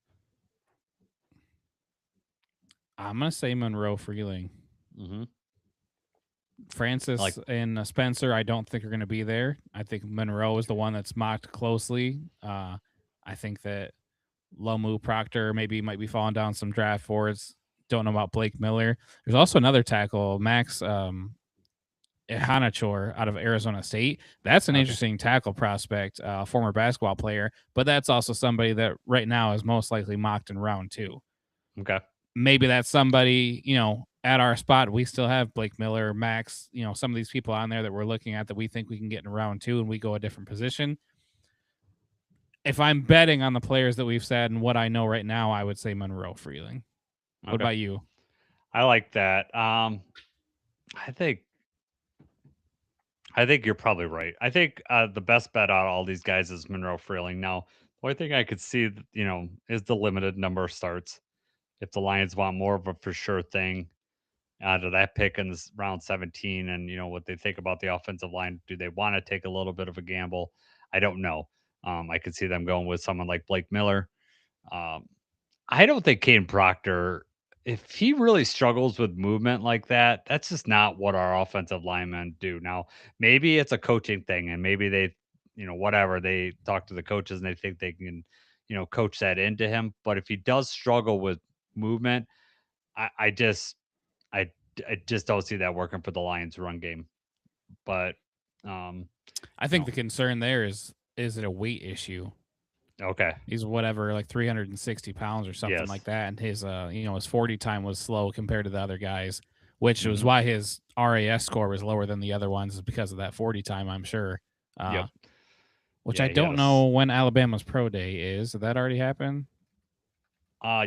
Speaker 3: I'm gonna say Monroe Freeling.
Speaker 2: Mm-hmm.
Speaker 3: Francis
Speaker 2: Like,
Speaker 3: and Spencer, I don't think are going to be there. I think Monroe is the one that's mocked closely. I think that Lomu Proctor maybe might be falling down some draft boards. Don't know about Blake Miller. There's also another tackle, Max Hanachor out of Arizona State. That's an
Speaker 2: okay,
Speaker 3: interesting tackle prospect, former basketball player, but that's also somebody that right now is most likely mocked in round 2.
Speaker 2: okay,
Speaker 3: Maybe that's somebody, at our spot. We still have Blake Miller, Max, some of these people on there that we're looking at that we think we can get in round 2 and we go a different position. If I'm betting on the players that we've said and what I know right now, I would say Monroe Freeling. What
Speaker 2: okay.
Speaker 3: about you?
Speaker 2: I like that. I think I think you're probably right. I think the best bet out of all these guys is Monroe Freeling. Now, the only thing I could see, is the limited number of starts. If the Lions want more of a for sure thing out of that pick in this round 17, and what they think about the offensive line, do they want to take a little bit of a gamble? I don't know. I could see them going with someone like Blake Miller. Um, I don't think Caden Proctor, if he really struggles with movement like that, that's just not what our offensive linemen do. Now, maybe it's a coaching thing, and maybe they, whatever, they talk to the coaches and they think they can, coach that into him. But if he does struggle with movement, I just, I just don't see that working for the Lions run game. But, um,
Speaker 3: I
Speaker 2: you
Speaker 3: think
Speaker 2: know,
Speaker 3: the concern there is it a weight issue?
Speaker 2: okay.
Speaker 3: He's whatever, like 360 pounds or something like
Speaker 2: Yes.
Speaker 3: that, and his 40 time was slow compared to the other guys, which was
Speaker 2: Hmm.
Speaker 3: why his RAS score was lower than the other ones, is because of that 40 time, I'm sure.
Speaker 2: Yep.
Speaker 3: Which I
Speaker 2: Yeah. He had
Speaker 3: don't know when Alabama's pro day is. Did that already happen?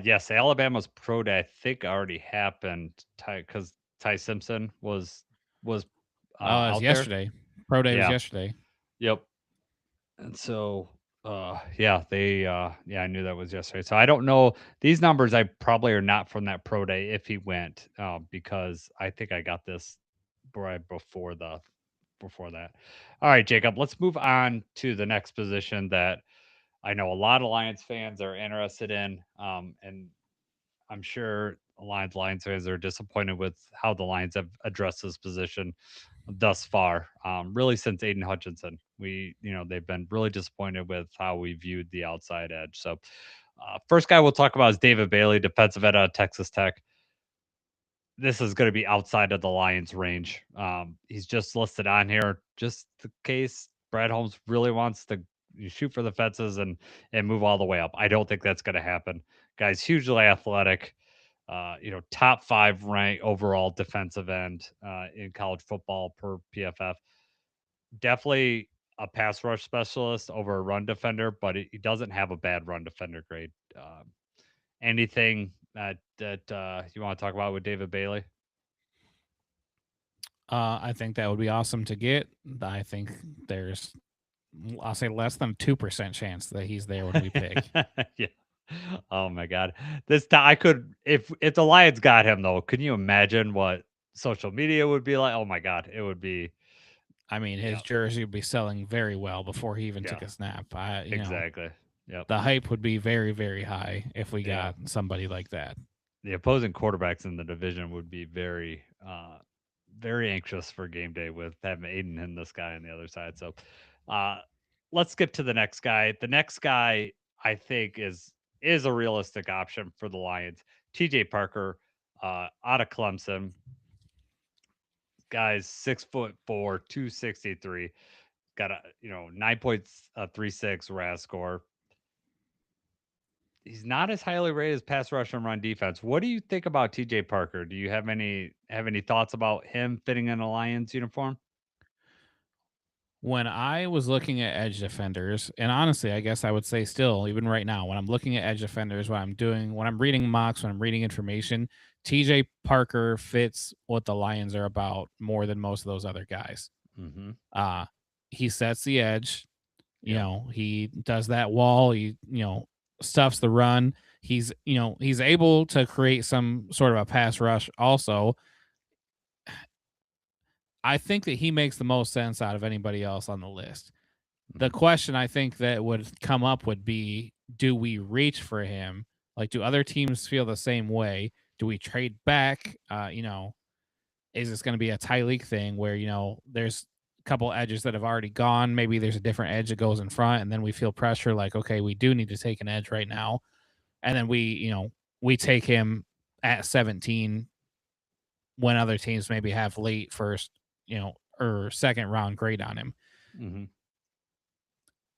Speaker 2: Yes, Alabama's pro day I think already happened because Ty Simpson was
Speaker 3: It was
Speaker 2: out there.
Speaker 3: yesterday. Pro day was
Speaker 2: Yeah.
Speaker 3: yesterday.
Speaker 2: Yep. And so yeah, yeah, I knew that was yesterday. So I don't know these numbers. I probably are not from that pro day if he went, because I think I got this right before that. All right, Jacob. Let's move on to the next position that I know a lot of Lions fans are interested in, and I'm sure Lions fans are disappointed with how the Lions have addressed this position thus far. Really, since Aiden Hutchinson, they've been really disappointed with how we viewed the outside edge. So, first guy we'll talk about is David Bailey, defensive end out of Texas Tech. This is going to be outside of the Lions' range. He's just listed on here just the case Brad Holmes really wants to shoot for the fences and move all the way up. I don't think that's going to happen. Guy's hugely athletic. Top 5 rank overall defensive end in college football per PFF. Definitely a pass rush specialist over a run defender, but he doesn't have a bad run defender grade. Anything that you want to talk about with David Bailey?
Speaker 3: I think that would be awesome to get. I think there's, I'll say, less than 2% chance that he's there when we pick.
Speaker 2: Yeah. Oh my god. This time I could if the Lions got him though, can you imagine what social media would be like? Oh my god, it would be
Speaker 3: I mean,
Speaker 2: yeah,
Speaker 3: his jersey would be selling very well before he even
Speaker 2: yeah,
Speaker 3: took a snap.
Speaker 2: exactly. Yep.
Speaker 3: The hype would be very, very high if we
Speaker 2: Yeah.
Speaker 3: got somebody like that.
Speaker 2: The opposing quarterbacks in the division would be very anxious for game day with having Aiden and this guy on the other side. So uh let's skip to the next guy. The next guy I think is a realistic option for the Lions. TJ Parker, out of Clemson. Guy's 6'4", 263. Got a 9.36 RAS score. he's not as highly rated as pass rush and run defense. What do you think about TJ Parker? Do you have any thoughts about him fitting in a Lions uniform?
Speaker 3: When I was looking at edge defenders, and honestly, I guess I would say still, even right now, when I'm looking at edge defenders, what I'm doing, when I'm reading mocks, when I'm reading information, TJ Parker fits what the Lions are about more than most of those other guys.
Speaker 2: Mm-hmm.
Speaker 3: Uh, he sets the edge.
Speaker 2: Yep.
Speaker 3: He does that wall. He, stuffs the run. He's able to create some sort of a pass rush also. I think that he makes the most sense out of anybody else on the list. The
Speaker 2: Mm-hmm.
Speaker 3: question I think that would come up would be, do we reach for him? Like, do other teams feel the same way? Do we trade back? Is this going to be a Tyreek thing where, there's a couple edges that have already gone? Maybe there's a different edge that goes in front, and then we feel pressure like, okay, we do need to take an edge right now. And then we take him at 17 when other teams maybe have late first, or second round grade on him.
Speaker 2: Mm-hmm.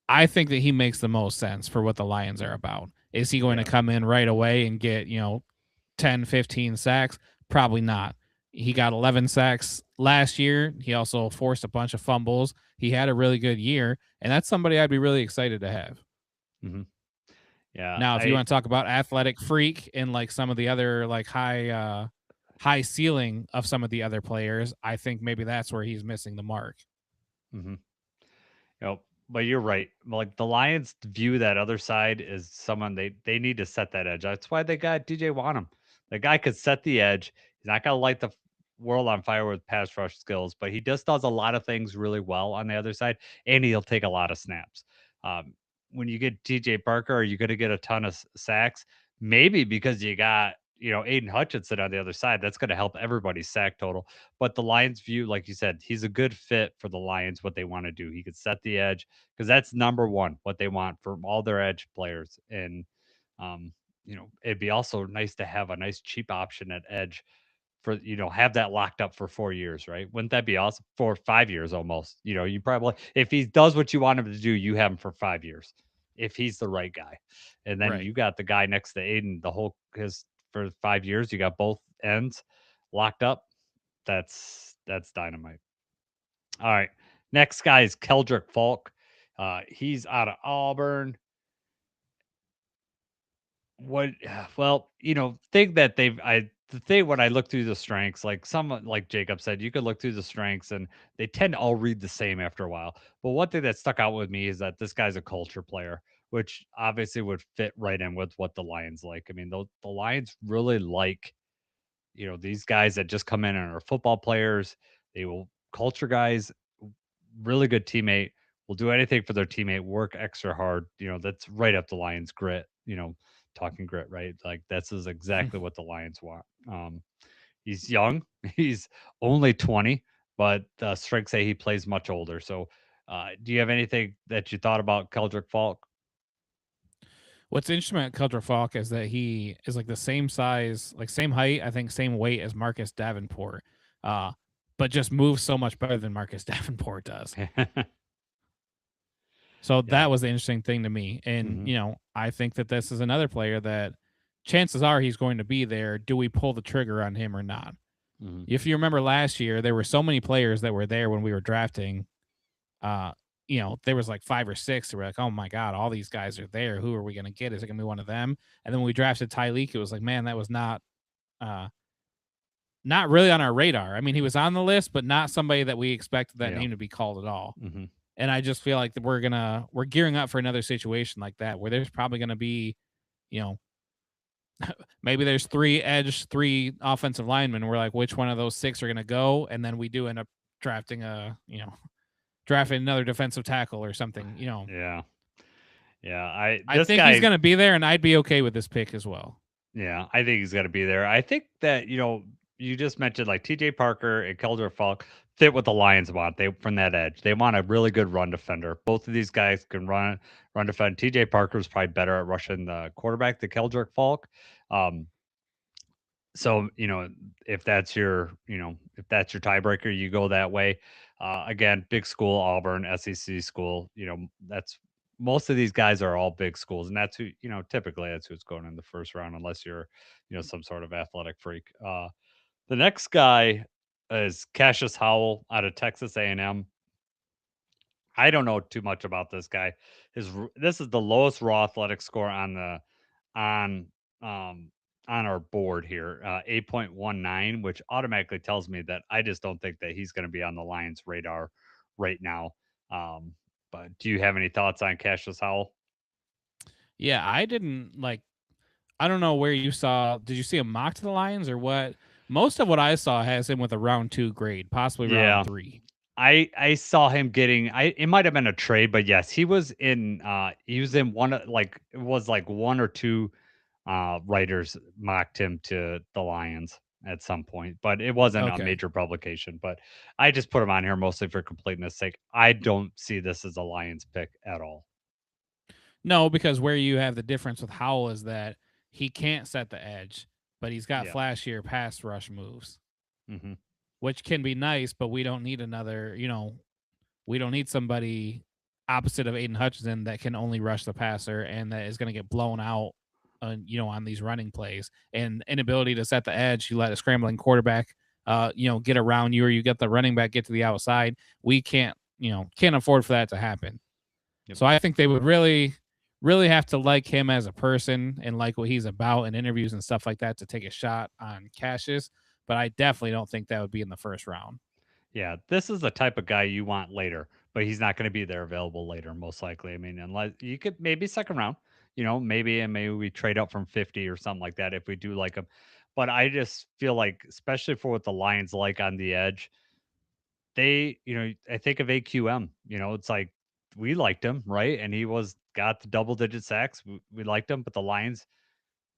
Speaker 3: I think that he makes the most sense for what the Lions are about. Is he going to
Speaker 2: Yeah.
Speaker 3: come in right away and get, 10, 15 sacks? Probably not. He got 11 sacks last year. He also forced a bunch of fumbles. He had a really good year, and that's somebody I'd be really excited to have.
Speaker 2: Mm-hmm. Yeah.
Speaker 3: Now, if you
Speaker 2: I
Speaker 3: want to talk about athletic freak and like some of the other like high ceiling of some of the other players, I think maybe that's where he's missing the mark.
Speaker 2: mm-hmm. But you're right. Like the Lions view that other side as someone they need to set that edge. That's why they got DJ Wanham. The guy could set the edge. He's not gonna light the world on fire with pass rush skills, but he just does a lot of things really well on the other side, and he'll take a lot of snaps. Um, when you get TJ Parker, are you going to get a ton of sacks? Maybe because you got Aiden Hutchinson on the other side. That's going to help everybody's sack total. But the Lions view, like you said, he's a good fit for the Lions. What they want to do, he could set the edge because that's number one. What they want from all their edge players, and um, it'd be also nice to have a nice cheap option at edge for have that locked up for 4 years, right? Wouldn't that be awesome? For 5 years almost. You probably if he does what you want him to do, you have him for 5 years if he's the right guy. And then
Speaker 3: Right.
Speaker 2: you got the guy next to Aiden, the whole his for 5 years, you got both ends locked up. That's dynamite. All right. Next guy is Keldrick Falk. He's out of Auburn. What well, think that the thing when I look through the strengths, like someone like Jacob said, you could look through the strengths and they tend to all read the same after a while. But one thing that stuck out with me is that this guy's a culture player, which obviously would fit right in with what the Lions like. I mean, the Lions really like, these guys that just come in and are football players. They will culture guys, really good teammate, will do anything for their teammate, work extra hard. That's right up the Lions grit, talking grit, right? Like this is exactly what the Lions want. He's young, he's only 20, but strength say he plays much older. So, do you have anything that you thought about Keldrick Falk?
Speaker 3: What's interesting about Keldra Falk is that he is like the same size, like same height, I think same weight as Marcus Davenport, uh, but just moves so much better than Marcus Davenport does. So
Speaker 2: Yeah.
Speaker 3: that was the interesting thing to me. And,
Speaker 2: Hmm.
Speaker 3: I think that this is another player that chances are he's going to be there. Do we pull the trigger on him or not?
Speaker 2: Hmm.
Speaker 3: If you remember last year, there were so many players that were there when we were drafting. Uh, there was like 5 or 6 that were like, oh my God, all these guys are there. Who are we going to get? Is it going to be one of them? And then when we drafted Tyreek, it was like, man, that was uh, not really on our radar. I mean, he was on the list, but not somebody that we expected that
Speaker 2: Yeah.
Speaker 3: name to be called at all.
Speaker 2: Hmm.
Speaker 3: And I just feel like that we're gearing up for another situation like that where there's probably going to be, you know, maybe there's 3 offensive linemen. And we're like, which one of those 6 are going to go? And then we do end up drafting drafting another defensive tackle or something.
Speaker 2: Yeah. Yeah. I
Speaker 3: I
Speaker 2: this
Speaker 3: think he's
Speaker 2: guy
Speaker 3: going to be there, and I'd be okay with this pick as well.
Speaker 2: Yeah, I think he's got to be there. I think that you just mentioned like T.J. Parker and Keldor Falk fit what the Lions want. They from that edge. They want a really good run defender. Both of these guys can run defend. T.J. Parker is probably better at rushing the quarterback than Keldrick Falk. Um, so if that's your tiebreaker, you go that way. Again, big school, Auburn, SEC school. That's most of these guys are all big schools, and that's who typically that's who's going in the first round, unless you're some sort of athletic freak. The next guy is Cassius Howell out of Texas A&M. I don't know too much about this guy. This is the lowest raw athletic score on um on our board here, 8.19, which automatically tells me that I just don't think that he's going to be on the Lions radar right now. Um, but do you have any thoughts on Cassius Howell?
Speaker 3: Yeah, I didn't like. I don't know where you saw. Did you see him mock to the Lions or what? Most of what I saw has him with a round 2 grade, possibly round
Speaker 2: Yeah.
Speaker 3: 3.
Speaker 2: I saw him getting it might have been a trade, but yes, he was in like it was like one or two writers mocked him to the Lions at some point, but it wasn't a
Speaker 3: Okay.
Speaker 2: major publication. But I just put him on here mostly for completeness sake. I don't see this as a Lions pick at all.
Speaker 3: No, because where you have the difference with Howell is that he can't set the edge, but he's got
Speaker 2: Yeah.
Speaker 3: flashier pass rush moves,
Speaker 2: Hmm.
Speaker 3: which can be nice, but we don't need we don't need somebody opposite of Aiden Hutchinson that can only rush the passer and that is going to get blown out on these running plays and inability to set the edge. You let a scrambling quarterback get around you, or you get the running back get to the outside. We can't afford for that to happen.
Speaker 2: Yep.
Speaker 3: So I think they would really, really have to like him as a person and like what he's about in interviews and stuff like that to take a shot on Cassius. But I definitely don't think that would be in the first round.
Speaker 2: Yeah, this is the type of guy you want later, but he's not going to be there available later, most likely. I mean, unless you could maybe second round, maybe we trade up from 50 or something like that if we do like him. But I just feel like, especially for what the Lions like on the edge, I think of AQM, it's like we liked him, right? And he got the double digit sacks. We liked him, but the Lions,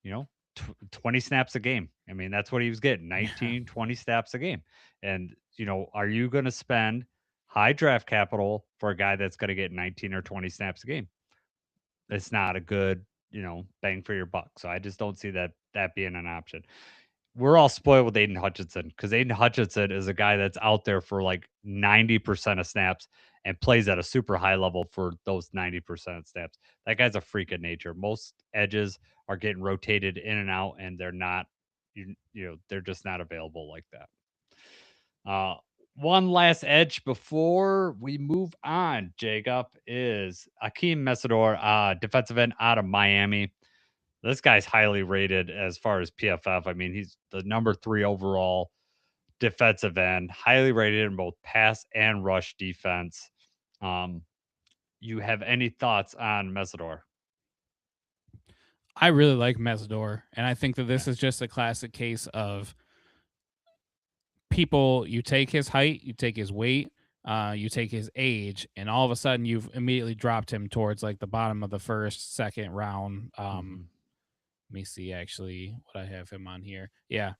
Speaker 2: you know, 20 snaps a game. I mean, that's what he was getting,
Speaker 3: Yeah.
Speaker 2: 19, 20 snaps a game. And, are you going to spend high draft capital for a guy that's going to get 19 or 20 snaps a game? It's not a good, bang for your buck. So I just don't see that being an option. We're all spoiled with Aiden Hutchinson because Aiden Hutchinson is a guy that's out there for like 90% of snaps and plays at a super high level for those 90% of snaps. That guy's a freak of nature. Most edges are getting rotated in and out, and they're not, they're just not available like that. Uh, One last edge before we move on, Jacob, is Akeem Mesidor, defensive end out of Miami. This guy's highly rated as far as PFF. I mean, he's the number 3 overall defensive end, highly rated in both pass and rush defense. Um, you have any thoughts on Mesidor?
Speaker 3: I really like Mesidor, and I think that
Speaker 2: Yeah.
Speaker 3: this is just a classic case of people. You take his height, you take his weight, you take his age, and all of a sudden you've immediately dropped him towards like the bottom of the first, second round.
Speaker 2: Hmm.
Speaker 3: Let me see actually what I have him on here. Yeah,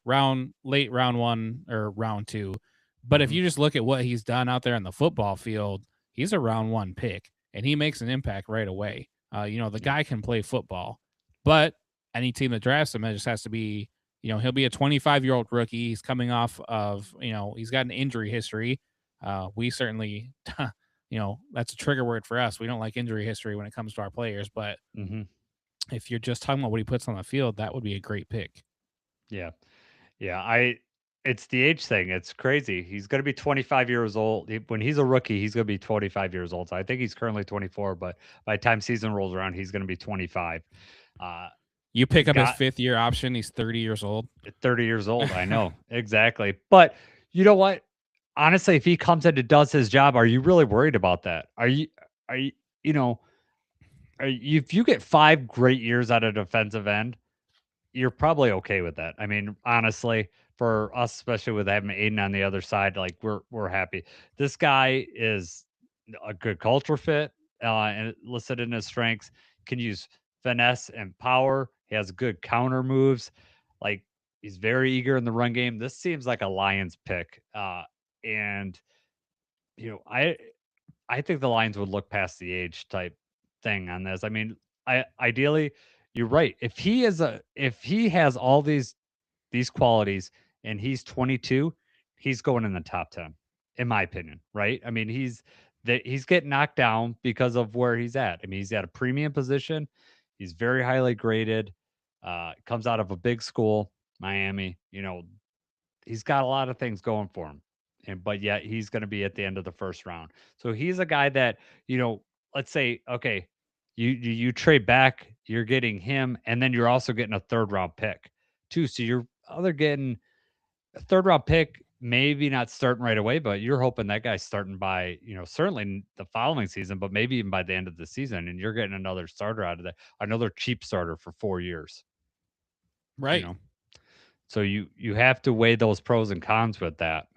Speaker 3: late round 1 or round 2. But if
Speaker 2: Hmm.
Speaker 3: you just look at what he's done out there on the football field, he's a round 1 pick and he makes an impact right away. The
Speaker 2: Yeah.
Speaker 3: guy can play football. But any team that drafts him, it just has to be, he'll be a 25-year-old rookie. He's coming off of, he's got an injury history. We certainly that's a trigger word for us. We don't like injury history when it comes to our players, but
Speaker 2: Hmm.
Speaker 3: if you're just talking about what he puts on the field, that would be a great pick.
Speaker 2: Yeah. Yeah. It's the age thing. It's crazy. He's going to be 25 years old. When he's a rookie, he's going to be 25 years old. So I think he's currently 24, but by the time season rolls around, he's going to be 25. Uh,
Speaker 3: You
Speaker 2: the
Speaker 3: pick up his
Speaker 2: guy,
Speaker 3: 5th-year option, he's 30 years old.
Speaker 2: 30 years old. I know exactly. But you know what? Honestly, if he comes in and does his job, are you really worried about that? Are you, you know, if you get 5 great years out of defensive end, you're probably okay with that. I mean, honestly, for us, especially with having Aiden on the other side, like we're happy. This guy is a good culture fit, and listed in his strengths. Can use finesse and power. He has good counter moves. Like he's very eager in the run game. This seems like a Lions pick, and you know, I think the Lions would look past the age type thing on this. I mean, I ideally, you're right. If he has all these qualities and he's 22, he's going in the top 10 in my opinion, right? I mean, he's that he's getting knocked down because of where he's at. I mean, he's at a premium position. He's very highly graded. Comes out of a big school, Miami. He's got a lot of things going for him. But yet he's going to be at the end of the first round. So he's a guy that, let's say, okay, you trade back, you're getting him, and then you're also getting a third round pick too. So you're other getting a third round pick, maybe not starting right away, but you're hoping that guy's starting by, certainly the following season, but maybe even by the end of the season, and you're getting another starter out of that, another cheap starter for 4 years. You
Speaker 3: Right.
Speaker 2: know, so you have to weigh those pros and cons with that.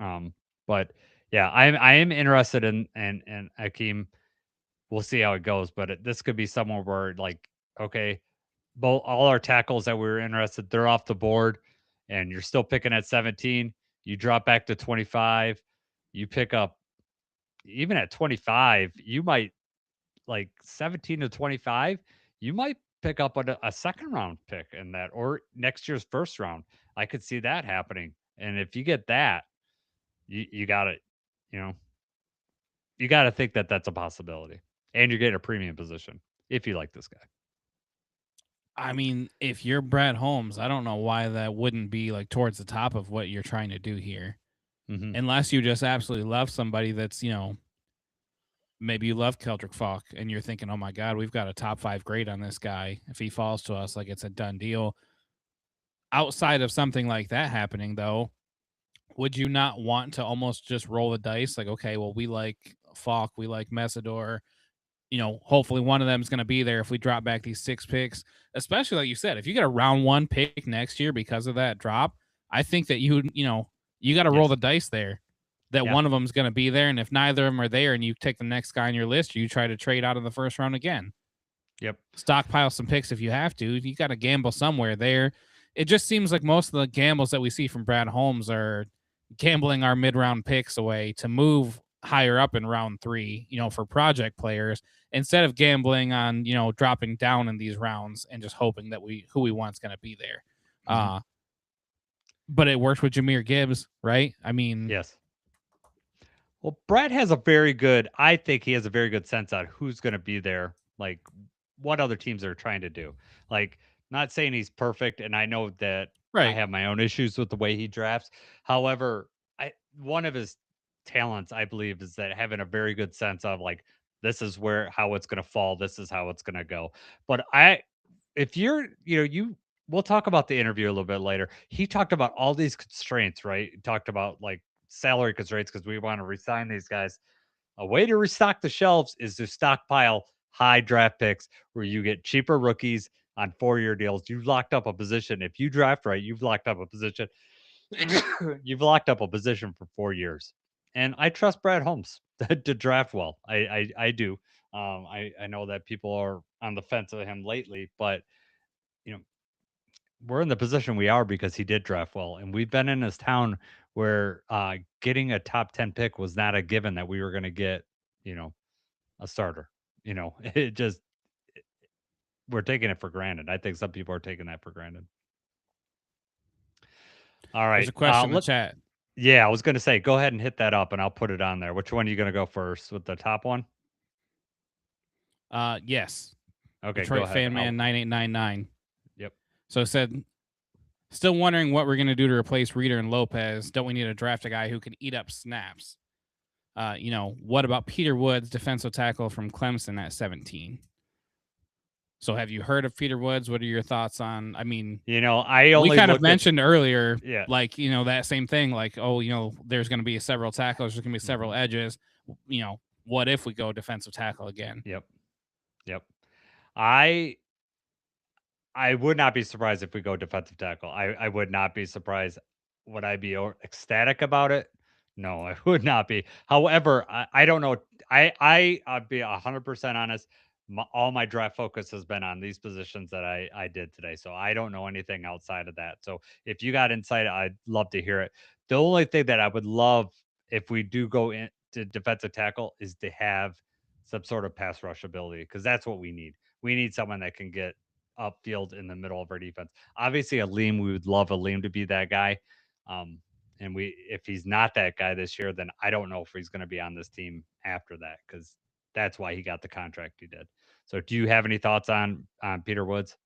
Speaker 2: But yeah, I am interested in Akeem. We'll see how it goes, but this could be somewhere where like, okay, both all our tackles that we were interested, they're off the board, and you're still picking at 17. You drop back to 25. You pick up even at 25. You might like 17 to 25. You might pick up a second round pick in that, or next year's first round. I could see that happening. And if you get that, you got it. You know, you got to think that that's a possibility, and you're getting a premium position if you like this guy.
Speaker 3: I mean, if you're Brad Holmes, I don't know why that wouldn't be like towards the top of what you're trying to do here.
Speaker 2: Hmm.
Speaker 3: Unless you just absolutely love somebody that's, maybe you love Keldrick Falk and you're thinking, oh my God, we've got a top 5 grade on this guy. If he falls to us, like it's a done deal. Outside of something like that happening, though, would you not want to almost just roll the dice? Like, okay, well, we like Falk, we like Messidor. Hopefully one of them is going to be there if we drop back these 6 picks, especially like you said, if you get a round 1 pick next year because of that drop, I think that you got to roll
Speaker 2: Yes.
Speaker 3: the dice there that
Speaker 2: Yeah.
Speaker 3: one of them is going to be there. And if neither of them are there and you take the next guy on your list, you try to trade out in the first round again.
Speaker 2: Yep.
Speaker 3: Stockpile some picks if you have to. You got to gamble somewhere there. It just seems like most of the gambles that we see from Brad Holmes are gambling our mid-round picks away to move higher up in round 3, for project players instead of gambling on, dropping down in these rounds and just hoping that who we want's going to be there.
Speaker 2: Mhm.
Speaker 3: But it worked with Jahmyr Gibbs, right? I mean,
Speaker 2: Yes. Well, Brett has a very good, I think he has a very good sense on who's going to be there, like what other teams are trying to do. Like, not saying he's perfect, and I know that I
Speaker 3: right.
Speaker 2: have my own issues with the way he drafts. However, one of his talents, I believe, is that having a very good sense of like, this is how it's going to fall, this is how it's going to go. But if you're, we'll talk about the interview a little bit later. He talked about all these constraints, right? He talked about like salary constraints because we want to resign these guys. A way to restock the shelves is to stockpile high draft picks where you get cheaper rookies on 4-year deals. You've locked up a position. If you draft right, you've locked up a position. You've locked up a position for 4 years. And I trust Brad Holmes to draft well. I do. I know that people are on the fence of him lately, but you know, we're in the position we are because he did draft well, and we've been in this town where getting a top 10 pick was not a given that we were going to get, you know, a starter. It just we're taking it for granted. I think some people are taking that for granted. All
Speaker 3: There's
Speaker 2: right,
Speaker 3: a question in the
Speaker 2: let
Speaker 3: chat.
Speaker 2: yeah, I was going to say go ahead and hit that up, and I'll put it on there. Which one are you going to go first with the top one?
Speaker 3: Yes.
Speaker 2: Okay, go
Speaker 3: Detroit
Speaker 2: ahead.
Speaker 3: Fan Man 9899.
Speaker 2: Yep.
Speaker 3: So it said, still wondering what we're going to do to replace Reader and Lopez. Don't we need to draft a guy who can eat up snaps? What about Peter Woods, defensive tackle from Clemson at 17? So have you heard of Peter Woods? What are your thoughts on? I mean,
Speaker 2: I only
Speaker 3: we kind of
Speaker 2: looked at
Speaker 3: mentioned earlier,
Speaker 2: yeah.
Speaker 3: like, that same thing, like, oh, there's going to be several tackles, there's going to be several
Speaker 2: Mhm.
Speaker 3: edges. What if we go defensive tackle again?
Speaker 2: Yep. Yep. I I would not be surprised if we go defensive tackle. I would not be surprised. Would I be ecstatic about it? No, I would not be. However, I don't know. I'd be 100% honest. All my draft focus has been on these positions that I did today. So I don't know anything outside of that. So if you got insight, I'd love to hear it. The only thing that I would love if we do go into defensive tackle is to have some sort of pass rush ability because that's what we need. We need someone that can get upfield in the middle of our defense. Obviously, Aleem, we would love Aleem to be that guy. Um, And if he's not that guy this year, then I don't know if he's going to be on this team after that, because that's why he got the contract he did. So, do you have any thoughts on Peter Woods?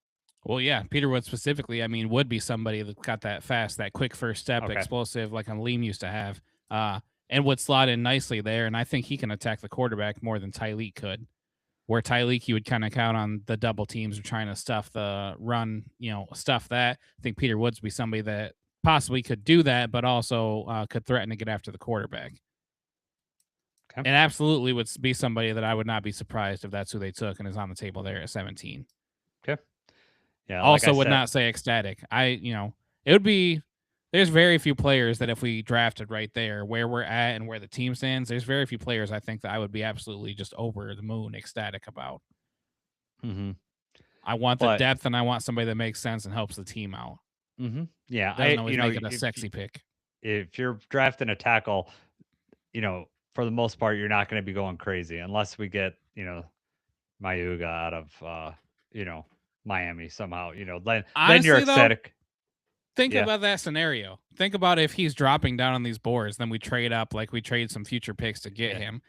Speaker 3: Well, yeah, Peter Wood specifically, I mean, would be somebody that's got that fast, that quick first step,
Speaker 2: Okay.
Speaker 3: explosive, like a Liam used to have, and would slot in nicely there. And I think he can attack the quarterback more than Tyleek could. Where Tyleek, you would kind of count on the double teams or trying to stuff the run, stuff that. I think Peter Woods would be somebody that possibly could do that, but also could threaten to get after the quarterback.
Speaker 2: Okay.
Speaker 3: And absolutely would be somebody that I would not be surprised if that's who they took and is on the table there at 17.
Speaker 2: Okay. Yeah.
Speaker 3: Also
Speaker 2: like I
Speaker 3: would
Speaker 2: said,
Speaker 3: not say ecstatic. It would be, there's very few players that if we drafted right there where we're at and where the team stands, there's very few players I think that I would be absolutely just over the moon ecstatic about.
Speaker 2: Mm-hmm.
Speaker 3: I want the depth and I want somebody that makes sense and helps the team out.
Speaker 2: Mm-hmm. Yeah.
Speaker 3: Doesn't always make it a sexy pick.
Speaker 2: If you're drafting a tackle, for the most part, you're not going to be going crazy unless we get, Mayuga out of, Miami somehow. Then you're
Speaker 3: Honestly, though,
Speaker 2: ecstatic.
Speaker 3: think about that scenario. Think about if he's dropping down on these boards, then we trade up, like we trade some future picks to get him.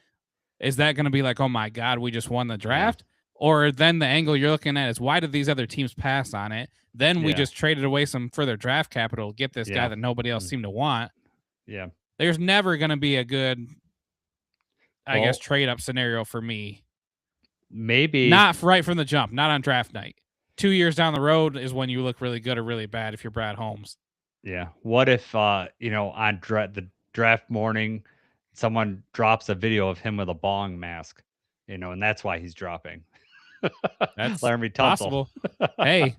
Speaker 3: Is that going to be like, oh my God, we just won the draft? Or then the angle you're looking at is why did these other teams pass on it? Then we just traded away some further draft capital, get this guy that nobody else seemed to want.
Speaker 2: Yeah.
Speaker 3: There's never going to be a good, I guess, trade up scenario for me.
Speaker 2: Maybe
Speaker 3: not right from the jump, not on draft night. 2 years down the road is when you look really good or really bad if you're Brad Holmes.
Speaker 2: Yeah. What if, on the draft morning, someone drops a video of him with a bong mask, and that's why he's dropping.
Speaker 3: That's
Speaker 2: Laramie Tunsil.
Speaker 3: possible. Hey,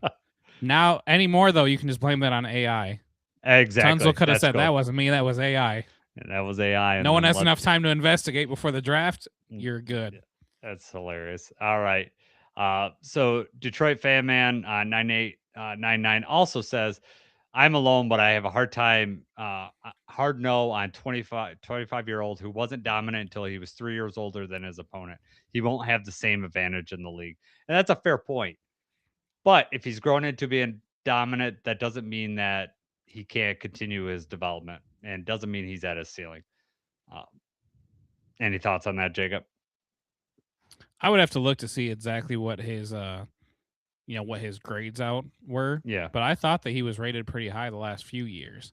Speaker 3: now anymore though, you can just blame that on AI.
Speaker 2: Exactly.
Speaker 3: Tunsil could have said that wasn't me, that was AI.
Speaker 2: And that was AI.
Speaker 3: No one has enough time to investigate before the draft. You're good.
Speaker 2: Yeah, that's hilarious. All right. So Detroit Fan Man 9899 also says, I'm alone, but I have a hard no on 25-year-old who wasn't dominant until he was 3 years older than his opponent. He won't have the same advantage in the league. And that's a fair point. But if he's grown into being dominant, that doesn't mean that he can't continue his development, and doesn't mean he's at his ceiling. Any thoughts on that, Jacob?
Speaker 3: I would have to look to see exactly what his what his grades out were.
Speaker 2: Yeah.
Speaker 3: But I thought that he was rated pretty high the last few years.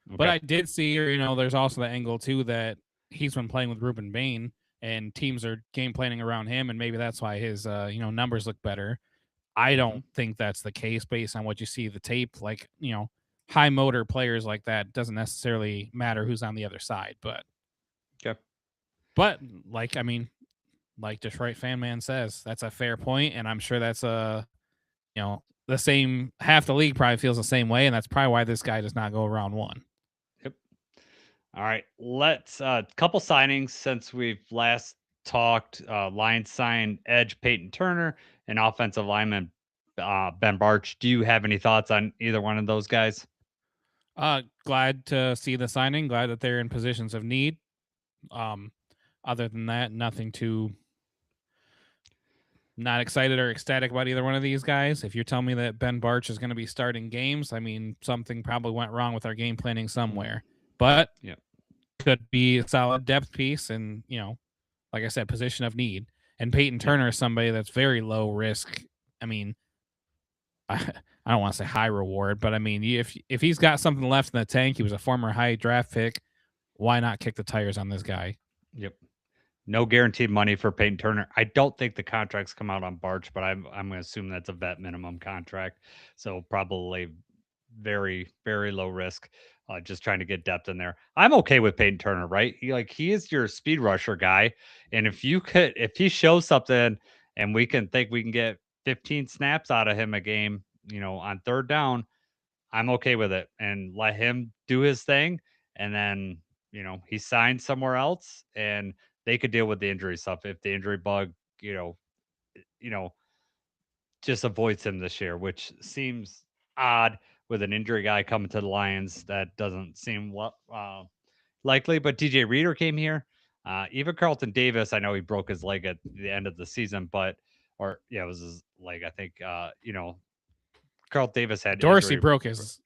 Speaker 2: Okay.
Speaker 3: But I did see, there's also the angle too that he's been playing with Ruben Bain and teams are game planning around him, and maybe that's why his numbers look better. I don't think that's the case based on what you see the tape. Like, high motor players like that doesn't necessarily matter who's on the other side, but
Speaker 2: okay.
Speaker 3: But like Detroit Fan Man says, that's a fair point, and I'm sure that's the same. Half the league probably feels the same way, and that's probably why this guy does not go round one.
Speaker 2: Yep. All right, let's couple signings since we've last talked. Lions signed edge Peyton Turner and offensive lineman Ben Barch. Do you have any thoughts on either one of those guys?
Speaker 3: Glad to see the signing. Glad that they're in positions of need. Other than that, nothing too. Not excited or ecstatic about either one of these guys. If you're telling me that Ben Barch is going to be starting games, I mean, something probably went wrong with our game planning somewhere. But could be a solid depth piece, and like I said, position of need. And Peyton Turner is somebody that's very low risk. I mean, I don't want to say high reward, but I mean, if he's got something left in the tank, he was a former high draft pick. Why not kick the tires on this guy?
Speaker 2: Yep. No guaranteed money for Peyton Turner. I don't think the contracts come out on Barch, but I'm going to assume that's a vet minimum contract. So probably very, very low risk. Just trying to get depth in there. I'm okay with Peyton Turner, right? He is your speed rusher guy. And if he shows something and we can get 15 snaps out of him a game, on third down, I'm okay with it, and let him do his thing. And then, he signed somewhere else, and they could deal with the injury stuff if the injury bug, just avoids him this year, which seems odd with an injury guy coming to the Lions. That doesn't seem likely. But DJ Reader came here. Even Carlton Davis, I know he broke his leg at the end of the season, it was his leg. I think, Carlton Davis had
Speaker 3: Dorsey
Speaker 2: injury.
Speaker 3: broke his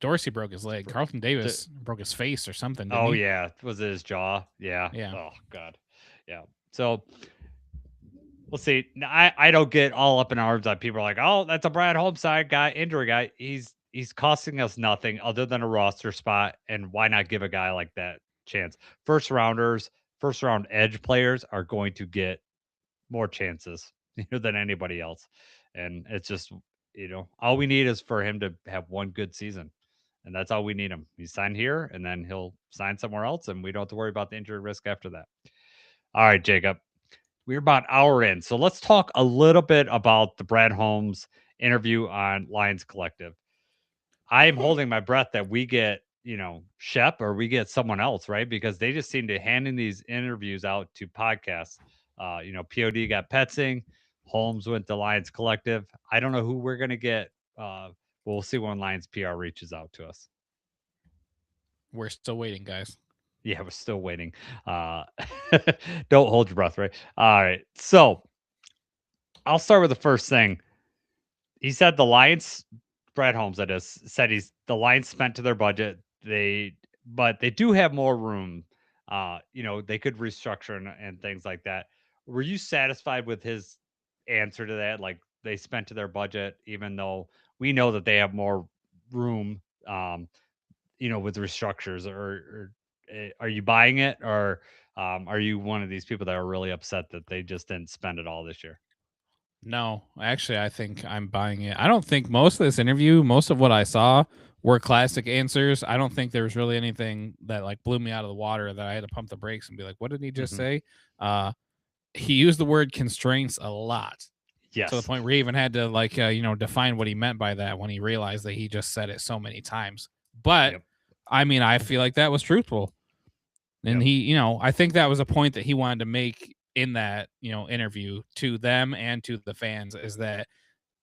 Speaker 3: Dorsey broke his leg. Carlton
Speaker 2: D-
Speaker 3: Davis broke his face or something, didn't
Speaker 2: oh
Speaker 3: he?
Speaker 2: yeah, was it his jaw? Yeah.
Speaker 3: Yeah.
Speaker 2: Oh god. Yeah. So we'll see. I don't get all up in arms on people are like, oh, that's a Brad Holmes side guy, injury guy. He's costing us nothing other than a roster spot, and why not give a guy like that chance? First rounders, first round edge players are going to get more chances than anybody else, and it's just all we need is for him to have one good season, and that's all we need him. He's signed here, and then he'll sign somewhere else, and we don't have to worry about the injury risk after that. All right, Jacob. We're about an hour in. So let's talk a little bit about the Brad Holmes interview on Lions Collective. I am holding my breath that we get, Shep or we get someone else, right? Because they just seem to handing these interviews out to podcasts. POD got Petsing, Holmes went to Lions Collective. I don't know who we're going to get. We'll see when Lions PR reaches out to us.
Speaker 3: We're still waiting, guys.
Speaker 2: Yeah, we're still waiting. Don't hold your breath, right? All right. So I'll start with the first thing. He said the Lions, Brad Holmes, that is, said the Lions spent to their budget. But they do have more room. They could restructure and things like that. Were you satisfied with his answer to that? Like they spent to their budget, even though we know that they have more room, with restructures, or are you buying it, or are you one of these people that are really upset that they just didn't spend it all this year?
Speaker 3: No, actually, I think I'm buying it. I don't think most of this interview, most of what I saw were classic answers. I don't think there was really anything that like blew me out of the water that I had to pump the brakes and be like, what did he just
Speaker 2: Hmm.
Speaker 3: say? He used the word constraints a lot to the
Speaker 2: Yes.
Speaker 3: point where he even had to like, define what he meant by that when he realized that he just said it so many times. But
Speaker 2: Yep.
Speaker 3: I mean, I feel like that was truthful. And
Speaker 2: Yep.
Speaker 3: he, I think that was a point that he wanted to make in that, interview to them and to the fans is that,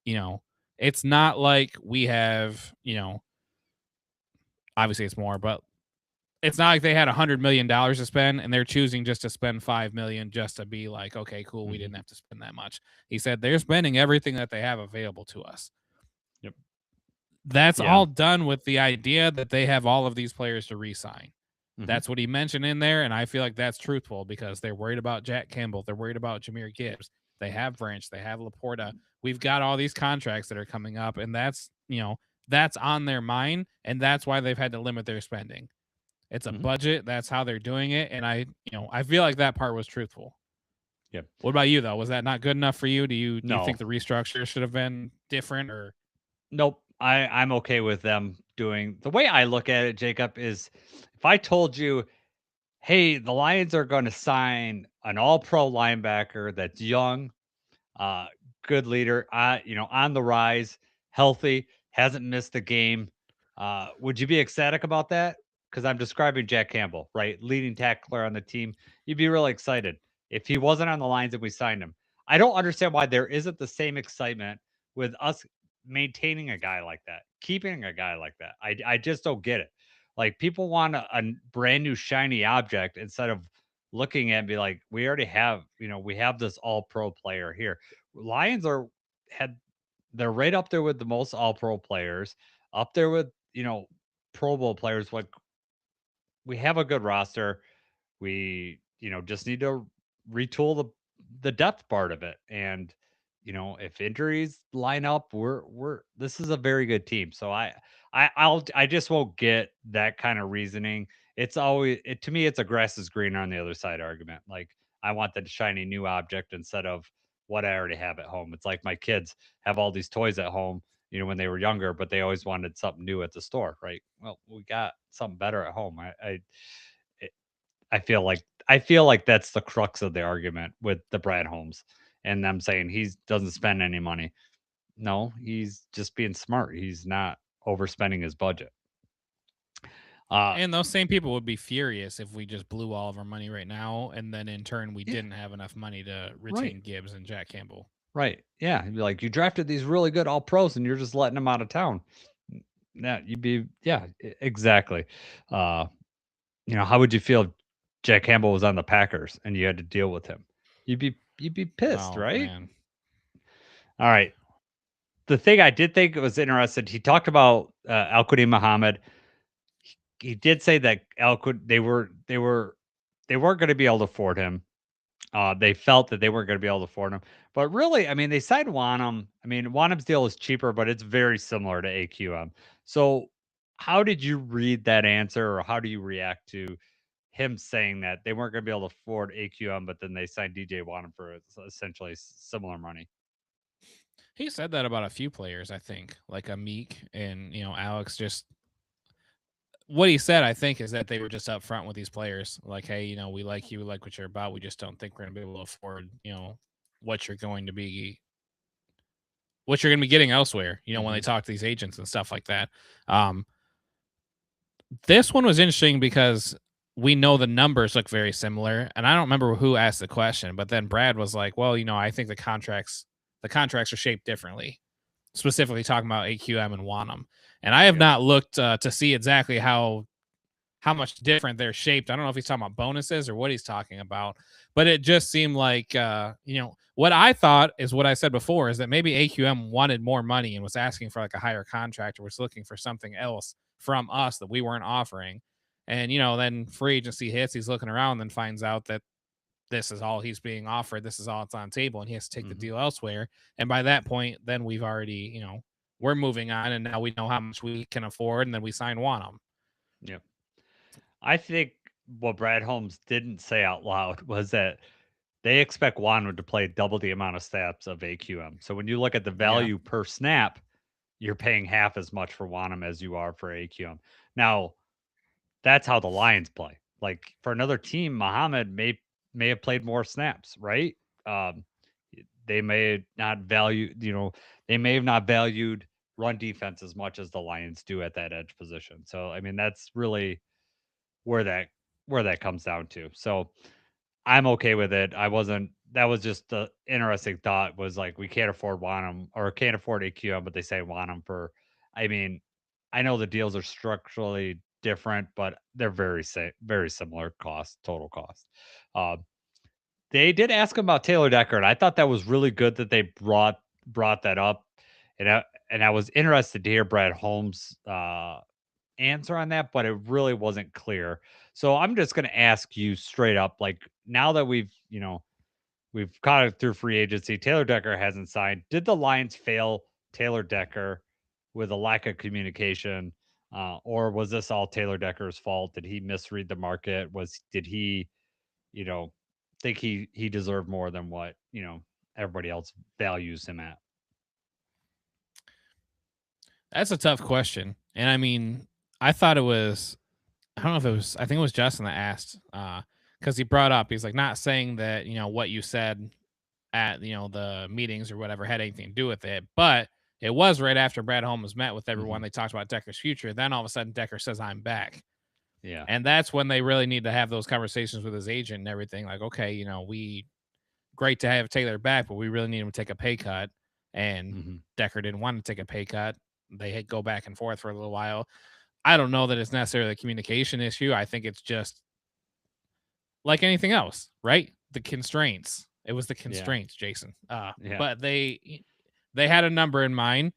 Speaker 3: you know, it's not like we have, obviously it's more, but it's not like they had $100 million to spend and they're choosing just to spend 5 million just to be like, okay, cool, we
Speaker 2: Hmm.
Speaker 3: didn't have to spend that much. He said they're spending everything that they have available to us.
Speaker 2: Yep.
Speaker 3: That's
Speaker 2: Yeah.
Speaker 3: all done with the idea that they have all of these players to re-sign.
Speaker 2: Hmm.
Speaker 3: That's what he mentioned in there, and I feel like that's truthful because they're worried about Jack Campbell, they're worried about Jahmyr Gibbs, they have Branch, they have Laporta. We've got all these contracts that are coming up, and that's on their mind, and that's why they've had to limit their spending. It's a
Speaker 2: Hmm.
Speaker 3: budget. That's how they're doing it, and I feel like that part was truthful.
Speaker 2: Yep.
Speaker 3: What about you though? Was that not good enough for you? Do you
Speaker 2: No.
Speaker 3: think the restructure should have been different or?
Speaker 2: Nope. I'm okay with them doing the way I look at it, Jacob, is if I told you, hey, the Lions are going to sign an all pro linebacker that's young, uh, good leader, on the rise, healthy, hasn't missed a game. Would you be ecstatic about that? Because I'm describing Jack Campbell, right? Leading tackler on the team. You'd be really excited if he wasn't on the lines and we signed him. I don't understand why there isn't the same excitement with us maintaining a guy like that, keeping a guy like that. I just don't get it. Like people want a brand new shiny object instead of looking at and be like, we already have, we have this all pro player here. Lions had they're right up there with the most all pro players, up there with, Pro Bowl players. Like we have a good roster. We, just need to retool the depth part of it. And, if injuries line up, we're this is a very good team. So I just won't get that kind of reasoning. It's always to me, it's a grass is greener on the other side argument. Like I want the shiny new object instead of what I already have at home. It's like my kids have all these toys at home, when they were younger, but they always wanted something new at the store, right? Well, we got something better at home. It- I feel like that's the crux of the argument with the Brad Holmes and them saying he doesn't spend any money. No, he's just being smart. He's not overspending his budget. Uh,
Speaker 3: And those same people would be furious if we just blew all of our money right now, and then in turn we
Speaker 2: yeah,
Speaker 3: didn't have enough money to
Speaker 2: right,
Speaker 3: retain Gibbs and Jack Campbell.
Speaker 2: right, yeah. He'd be like, you drafted these really good all pros, and you're just letting them out of town. Yeah, exactly. Uh, how would you feel if Jack Campbell was on the Packers and you had to deal with him? You'd be pissed,
Speaker 3: Oh
Speaker 2: right?
Speaker 3: man,
Speaker 2: All right. the thing I did think was interesting, he talked about Al Qadim Muhammad. He did say that they weren't going to be able to afford him. They felt that they weren't going to be able to afford him. But really, I mean, they signed Wanham. I mean, Wanham's deal is cheaper, but it's very similar to AQM. So, how did you read that answer, or how do you react to him saying that they weren't going to be able to afford AQM, but then they signed DJ Wanham for essentially similar money?
Speaker 3: He said that about a few players, I think, like a Meek and Alex. Just what he said, I think, is that they were just upfront with these players, like, hey, we like you, we like what you're about. We just don't think we're going to be able to afford, what you're going to be, what you're going to be getting elsewhere. When they
Speaker 2: Hmm.
Speaker 3: talk to these agents and stuff like that. Um, this one was interesting because we know the numbers look very similar, and I don't remember who asked the question, but then Brad was like, "Well, I think the contracts are shaped differently." Specifically talking about AQM and Wanham. And I have
Speaker 2: Yep.
Speaker 3: not looked to see exactly how much different they're shaped. I don't know if he's talking about bonuses or what he's talking about, but it just seemed like what I thought is what I said before is that maybe AQM wanted more money and was asking for like a higher contract or was looking for something else from us that we weren't offering. And then free agency hits, he's looking around and finds out that this is all he's being offered. This is all it's on the table, and he has to take the
Speaker 2: Hmm.
Speaker 3: deal elsewhere. And by that point, then we've already, we're moving on, and now we know how much we can afford, and then we sign Wanham.
Speaker 2: Yep. I think what Brad Holmes didn't say out loud was that they expect Wanham to play double the amount of snaps of AQM. So when you look at the
Speaker 3: Yeah,
Speaker 2: value per snap, you're paying half as much for Wanham as you are for AQM. Now, that's how the Lions play. Like for another team, Muhammad may have played more snaps, right? Um, they may not value, they may have not valued run defense as much as the Lions do at that edge position. So I mean, that's really where that where that comes down to. So I'm okay with it. I wasn't. That was just the interesting thought. Was like we can't afford Wanham or can't afford AQM, but they say Wanham for. I mean, I know the deals are structurally different, but they're very similar cost, total cost. Uh, they did ask him about Taylor Decker, and I thought that was really good that they brought that up. And I was interested to hear Brad Holmes' answer on that, but it really wasn't clear. So I'm just going to ask you straight up, like now that we've caught it through free agency, Taylor Decker hasn't signed. Did the Lions fail Taylor Decker with a lack of communication, or was this all Taylor Decker's fault? Did he misread the market? Did he, you know, think he deserved more than what everybody else values him at?
Speaker 3: that's a tough question. And I mean, I thought it was. I don't know if it was. I think it was Justin that asked, because he brought up. He's like not saying that what you said at the meetings or whatever had anything to do with it, but it was right after Brad Holmes met with everyone.
Speaker 2: Hmm.
Speaker 3: They talked about Decker's future. Then all of a sudden, Decker says, "I'm back."
Speaker 2: Yeah.
Speaker 3: And that's when they really need to have those conversations with his agent and everything. Like, okay, we great to have Taylor back, but we really need him to take a pay cut. And
Speaker 2: Hmm.
Speaker 3: Decker didn't want to take a pay cut. They had go back and forth for a little while. I don't know that it's necessarily a communication issue. I think it's just like anything else, right? The constraints. It was the
Speaker 2: Yeah.
Speaker 3: constraints, Jason.
Speaker 2: Yeah.
Speaker 3: But they had a number in mind.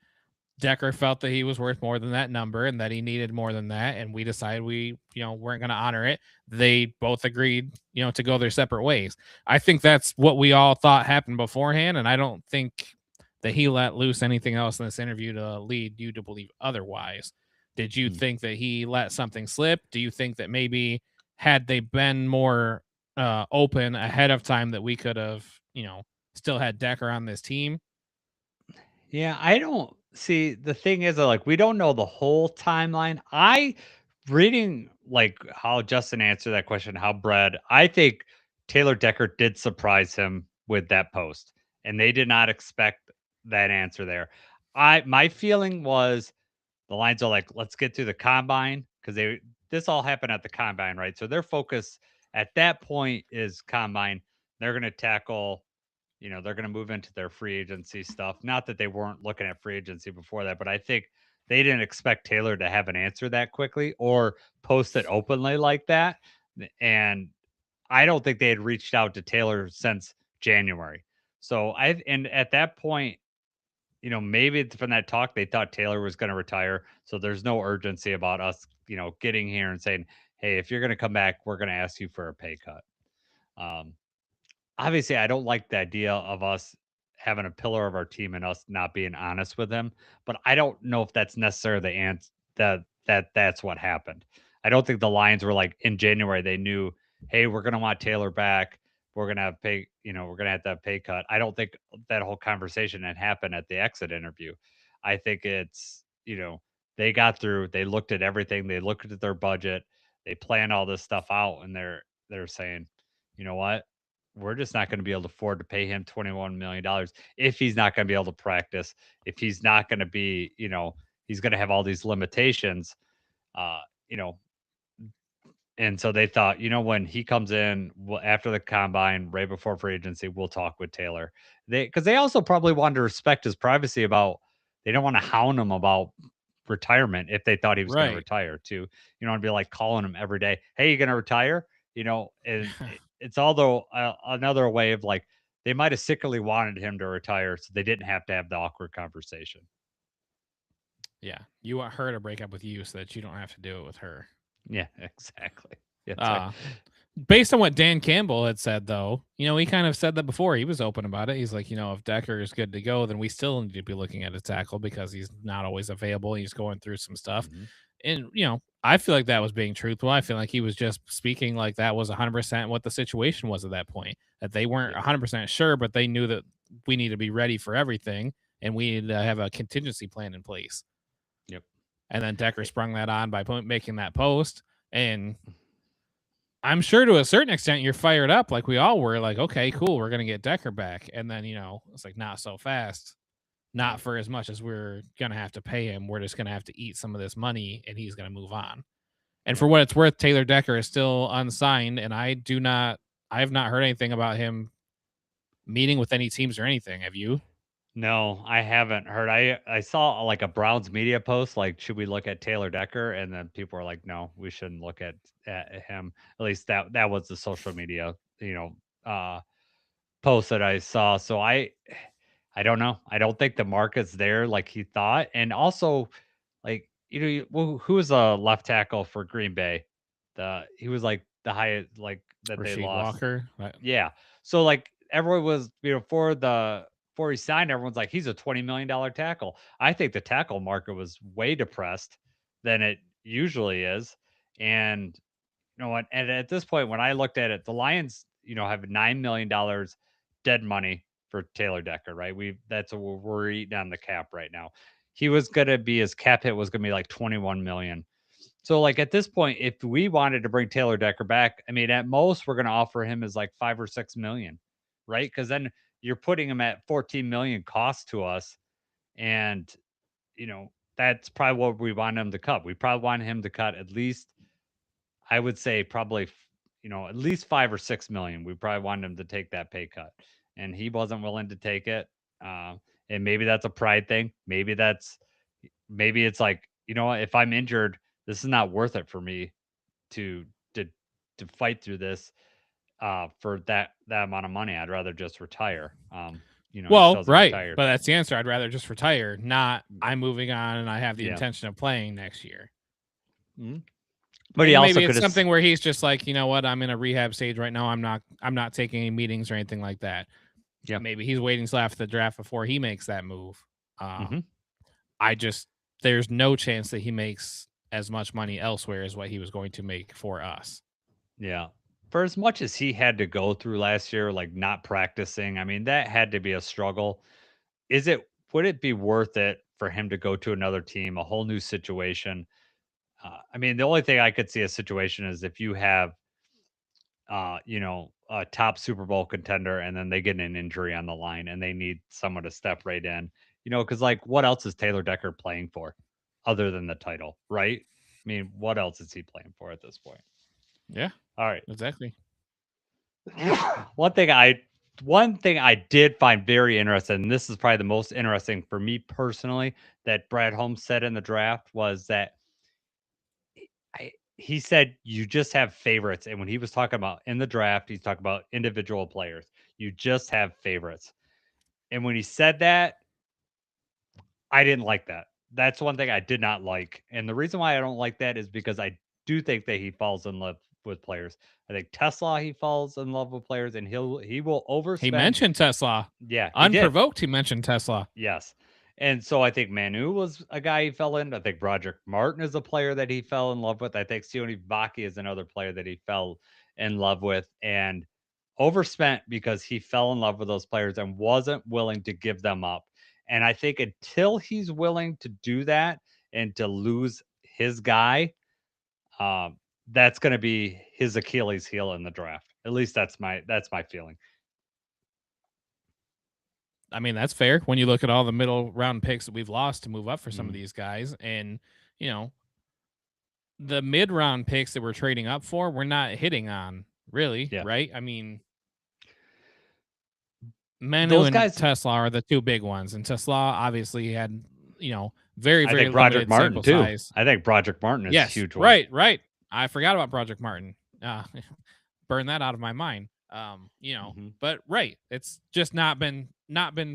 Speaker 3: Decker felt that he was worth more than that number and that he needed more than that, and we decided we weren't going to honor it. They both agreed to go their separate ways. I think that's what we all thought happened beforehand, and I don't think that he let loose anything else in this interview to lead you to believe otherwise. Did you
Speaker 2: Mm.
Speaker 3: think that he let something slip? Do you think that maybe had they been more open ahead of time that we could have still had Decker on this team?
Speaker 2: Yeah, I don't see the thing is that like we don't know the whole timeline. I reading like how Justin answered that question, how Brad, I think Taylor Decker did surprise him with that post, and they did not expect that answer there. My feeling was the Lions are like, let's get through the combine because they this all happened at the combine, right? So their focus at that point is combine. They're going to tackle they're going to move into their free agency stuff. Not that they weren't looking at free agency before that, but I think they didn't expect Taylor to have an answer that quickly or post it openly like that. And I don't think they had reached out to Taylor since January. So and at that point, maybe from that talk they thought Taylor was going to retire, so there's no urgency about us, getting here and saying, "Hey, if you're going to come back, we're going to ask you for a pay cut." Um, Obviously, I don't like the idea of us having a pillar of our team and us not being honest with him, but I don't know if that's necessarily the answer. That's what happened. I don't think the Lions were like in January. They knew, hey, we're gonna want Taylor back. We're gonna have pay. We're gonna have to have pay cut. I don't think that whole conversation had happened at the exit interview. I think it's they got through. They looked at everything. They looked at their budget. They planned all this stuff out, and they're saying, you know what, we're just not going to be able to afford to pay him $21 million if he's not going to be able to practice, if he's not going to be, he's going to have all these limitations, uh, you know, and so they thought, when he comes in after the combine, right before free agency, we'll talk with Taylor. Because they also probably wanted to respect his privacy about, they don't want to hound him about retirement if they thought he was going to
Speaker 3: Right.
Speaker 2: retire too. You don't want to be like calling him every day, hey, you going to retire? And it's although another way of like, they might have secretly wanted him to retire so they didn't have to have the awkward conversation.
Speaker 3: Yeah. You want her to break up with you so that you don't have to do it with her.
Speaker 2: Yeah, exactly. Yeah,
Speaker 3: Based on what Dan Campbell had said, though, he kind of said that before. He was open about it. He's like, if Decker is good to go, then we still need to be looking at a tackle because he's not always available. He's going through some stuff.
Speaker 2: Mhm.
Speaker 3: And, I feel like that was being truthful. I feel like he was just speaking like that was 100% what the situation was at that point, that they weren't 100% sure, but they knew that we need to be ready for everything and we need to have a contingency plan in place.
Speaker 2: Yep.
Speaker 3: And then Decker sprung that on by making that post. And I'm sure to a certain extent you're fired up, like we all were, like, okay, cool, we're gonna get Decker back. And then, it's like not so fast, not for as much as we're gonna have to pay him. We're just gonna have to eat some of this money and he's gonna move on. And for what it's worth, Taylor Decker is still unsigned, and I have not heard anything about him meeting with any teams or anything. Have you?
Speaker 2: No, I haven't heard. I saw like a Browns media post, like, should we look at Taylor Decker? And then people were like, no, we shouldn't look at him. At least that was the social media, uh, post that I saw. So I don't know. I don't think the market's there like he thought. And also, like, who was a left tackle for Green Bay? He was like the highest, like, that they
Speaker 3: Rasheed
Speaker 2: lost.
Speaker 3: Walker?
Speaker 2: Yeah. So like everyone was, before he signed, everyone's like, he's a $20 million tackle. I think the tackle market was way depressed than it usually is. And you know what? And at this point, when I looked at it, the Lions, have $9 million dead money for Taylor Decker, right? That's what we're eating on the cap right now. He was gonna be, his cap hit was gonna be like 21 million. So like at this point, if we wanted to bring Taylor Decker back, I mean, at most we're gonna offer him is like 5 or 6 million, right? Because then you're putting him at 14 million cost to us, and that's probably what we want him to cut. We probably want him to cut at least, I would say probably, at least 5 or 6 million. We probably wanted him to take that pay cut, and he wasn't willing to take it. Uh, and maybe that's a pride thing. Maybe it's like, if I'm injured, this is not worth it for me to to to fight through this for that amount of money. I'd rather just retire. He still
Speaker 3: Well,
Speaker 2: hasn't
Speaker 3: right.
Speaker 2: retired.
Speaker 3: But that's the answer. I'd rather just retire, not I'm moving on and I have the
Speaker 2: Yeah.
Speaker 3: intention of playing next year.
Speaker 2: Mhm. But he
Speaker 3: And
Speaker 2: also
Speaker 3: maybe
Speaker 2: could
Speaker 3: it's
Speaker 2: have.
Speaker 3: something where he's just like, you know what, I'm in a rehab stage right now. I'm not taking any meetings or anything like that.
Speaker 2: Yeah.
Speaker 3: Maybe he's waiting till after the draft before he makes that move.
Speaker 2: Mhm.
Speaker 3: I just there's no chance that he makes as much money elsewhere as what he was going to make for us.
Speaker 2: Yeah. For as much as he had to go through last year, like not practicing, I mean, that had to be a struggle. Would it be worth it for him to go to another team, a whole new situation? I mean, the only thing I could see a situation is if you have, a top Super Bowl contender and then they get an injury on the line and they need someone to step right in, because like what else is Taylor Decker playing for other than the title, right? I mean, what else is he playing for at this point?
Speaker 3: Yeah,
Speaker 2: All right.
Speaker 3: exactly.
Speaker 2: one thing I One thing I did find very interesting, and this is probably the most interesting for me personally, that Brad Holmes said in the draft was that he said you just have favorites. And when he was talking about in the draft, he's talking about individual players. You just have favorites. And when he said that, I didn't like that. That's one thing I did not like. And the reason why I don't like that is because I do think that he falls in love with players. I think Tesla he falls in love with players and he will
Speaker 3: He
Speaker 2: overspend.
Speaker 3: mentioned Tesla.
Speaker 2: Yeah, he did.
Speaker 3: Unprovoked, he mentioned Tesla.
Speaker 2: Yes. And so I think Manu was a guy he fell in. I think Broderick Martin is a player that he fell in love with. I think Sione Vaki is another player that he fell in love with and overspent because he fell in love with those players and wasn't willing to give them up. And I think until he's willing to do that and to lose his guy, um, that's going to be his Achilles heel in the draft. At least that's my feeling.
Speaker 3: I mean, that's fair when you look at all the middle round picks that we've lost to move up for some of
Speaker 2: Mhm.
Speaker 3: these guys. And, you know, the mid round picks that we're trading up for, we're not hitting on, really,
Speaker 2: Yeah.
Speaker 3: right? I mean, Manu
Speaker 2: Those
Speaker 3: and
Speaker 2: guys,
Speaker 3: Tesla are the two big ones. And Tesla obviously had, very,
Speaker 2: I
Speaker 3: very
Speaker 2: think Broderick
Speaker 3: limited
Speaker 2: Martin
Speaker 3: sample
Speaker 2: too.
Speaker 3: size.
Speaker 2: I think Broderick Martin is a
Speaker 3: Yes,
Speaker 2: huge one.
Speaker 3: right. I forgot about Project Martin. Burn that out of my mind.
Speaker 2: Mhm.
Speaker 3: But right, it's just not been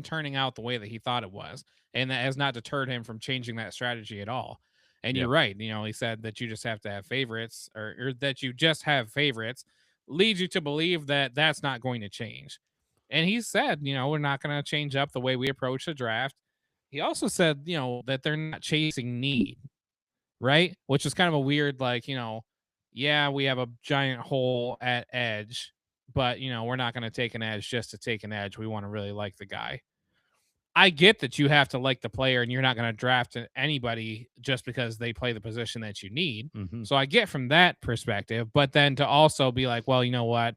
Speaker 3: turning out the way that he thought it was, and that has not deterred him from changing that strategy at all. And you're
Speaker 2: Yep.
Speaker 3: right. He said that you just have to have favorites, or that you just have favorites, leads you to believe that that's not going to change. And he said, we're not going to change up the way we approach the draft. He also said, that they're not chasing need, right? Which is kind of a weird, like, yeah, we have a giant hole at edge, but, we're not going to take an edge just to take an edge. We want to really like the guy. I get that you have to like the player and you're not going to draft anybody just because they play the position that you need.
Speaker 2: Mhm.
Speaker 3: So I get from that perspective, but then to also be like, well, you know what?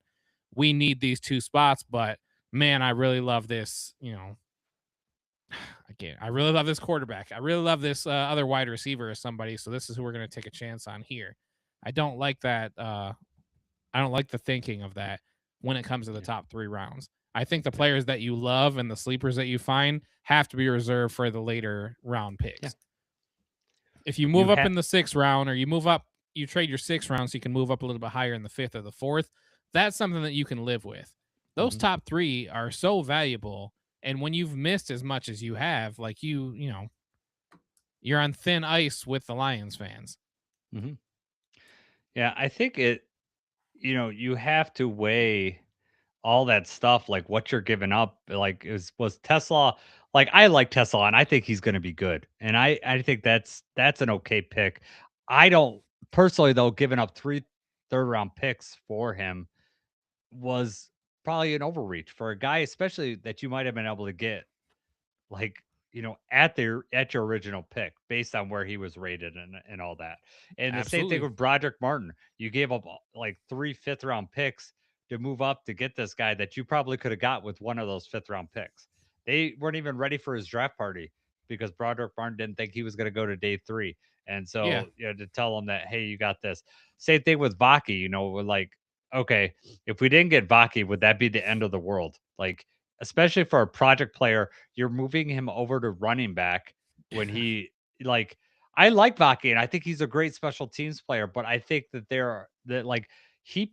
Speaker 3: We need these two spots, but man, I really love this, again, I really love this quarterback. I really love this other wide receiver or somebody. So this is who we're going to take a chance on here. I don't like that. I don't like the thinking of that when it comes to the
Speaker 2: Yeah.
Speaker 3: top 3 rounds. I think the
Speaker 2: Yeah.
Speaker 3: players that you love and the sleepers that you find have to be reserved for the later round
Speaker 2: Yeah.
Speaker 3: picks. If you
Speaker 2: You
Speaker 3: move up
Speaker 2: have
Speaker 3: in the 6th round, or you trade your 6th round so you can move up a little bit higher in the 5th or the 4th, that's something that you can live with. Those
Speaker 2: Mhm.
Speaker 3: top 3 are so valuable. And when you've missed as much as you have, like you're on thin ice with the Lions fans.
Speaker 2: Mhm. Yeah, I think you have to weigh all that stuff, like what you're giving up. Like, was Tesla like I like Tesla and I think he's gonna be good. And I think that's an okay pick. I don't personally though, giving up 3 third round picks for him was probably an overreach for a guy, especially that you might have been able to get like, at your original pick based on where he was rated and all that. And the same thing
Speaker 3: Absolutely.
Speaker 2: with Broderick Martin. You gave up like 3 5th round picks to move up to get this guy that you probably could have got with one of those 5th round picks. They weren't even ready for his draft party because Broderick Martin didn't think he was going to go to day 3. And
Speaker 3: Yeah.
Speaker 2: so, to tell him that, hey, you got this. Same thing with Vaki, we're like, okay, if we didn't get Vaki, would that be the end of the world? Like, especially for a project player, you're moving him over to running back when he like I like Vaki and I think he's a great special teams player, but I think that like he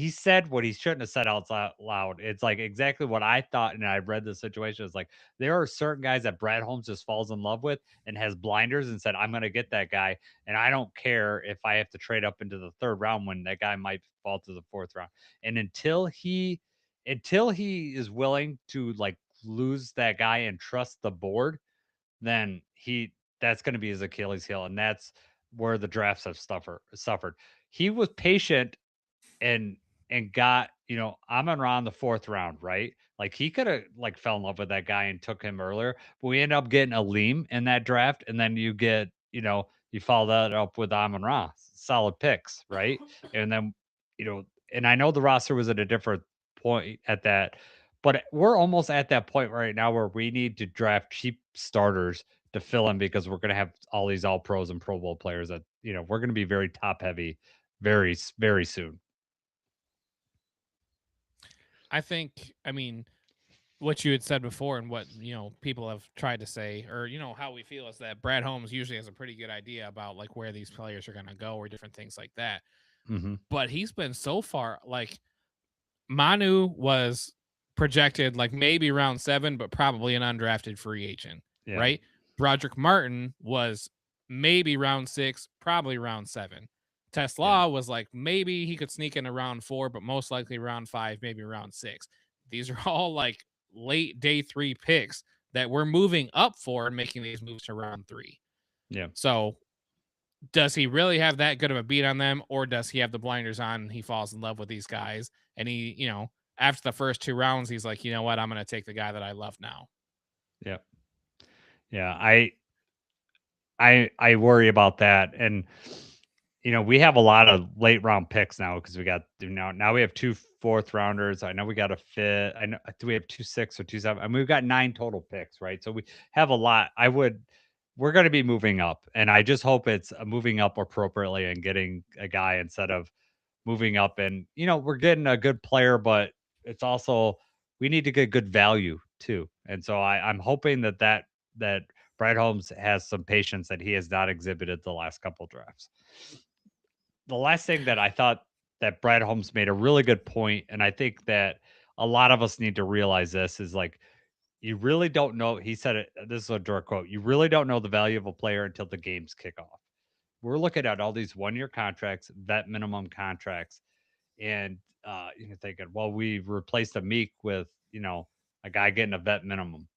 Speaker 2: said what he shouldn't have said out loud. It's like exactly what I thought, and I read the situation. It's like there are certain guys that Brad Holmes just falls in love with and has blinders and said, I'm gonna get that guy, and I don't care if I have to trade up into the 3rd round when that guy might fall to the 4th round. And until he is willing to like lose that guy and trust the board, then that's going to be his Achilles heel, and that's where the drafts have suffered. He was patient and got, Amon Ra in the 4th round, right? Like he could have like fell in love with that guy and took him earlier, but we end up getting Aleem in that draft, and then you get, you follow that up with Amon Ra, solid picks, right? And then, you know, and I know the roster was at a different point at that, but we're almost at that point right now where we need to draft cheap starters to fill in because we're going to have all these all pros and Pro Bowl players that, we're going to be very top heavy very soon.
Speaker 3: I mean, what you had said before and what, people have tried to say, or, how we feel is that Brad Holmes usually has a pretty good idea about like where these players are going to go or different things like that.
Speaker 2: Mm-hmm.
Speaker 3: But he's been so far, like Manu was projected like maybe round 7, but probably an undrafted free agent.
Speaker 2: Yeah.
Speaker 3: right? Broderick Martin was maybe round 6, probably round 7.
Speaker 2: Yeah.
Speaker 3: Tesla was like maybe he could sneak into round 4, but most likely round 5, maybe round 6. These are all like late day 3 picks that we're moving up for and making these moves to round 3.
Speaker 2: Yeah.
Speaker 3: So does he really have that good of a beat on them, or does he have the blinders on and he falls in love with these guys and he, after the first 2 rounds he's like, you know what, I'm going to take the guy that I love now.
Speaker 2: Yeah. Yeah. I worry about that. And we have a lot of late round picks now because we got now we have 2 fourth rounders. I know we got a fifth. I know, do we have 2 6 or 2 7? I mean, we've got 9 total picks, right? So we have a lot. We're going to be moving up, and I just hope it's moving up appropriately and getting a guy instead of moving up. And we're getting a good player, but it's also we need to get good value too. And so I'm hoping that Brad Holmes has some patience that he has not exhibited the last couple drafts. The last thing that I thought that Brad Holmes made a really good point, and I think that a lot of us need to realize this is like you really don't know. He said it. This is a direct quote. You really don't know the value of a player until the games kick off. We're looking at all these 1 year contracts, vet minimum contracts, and you're thinking, well, we've replaced a Meek with a guy getting a vet minimum.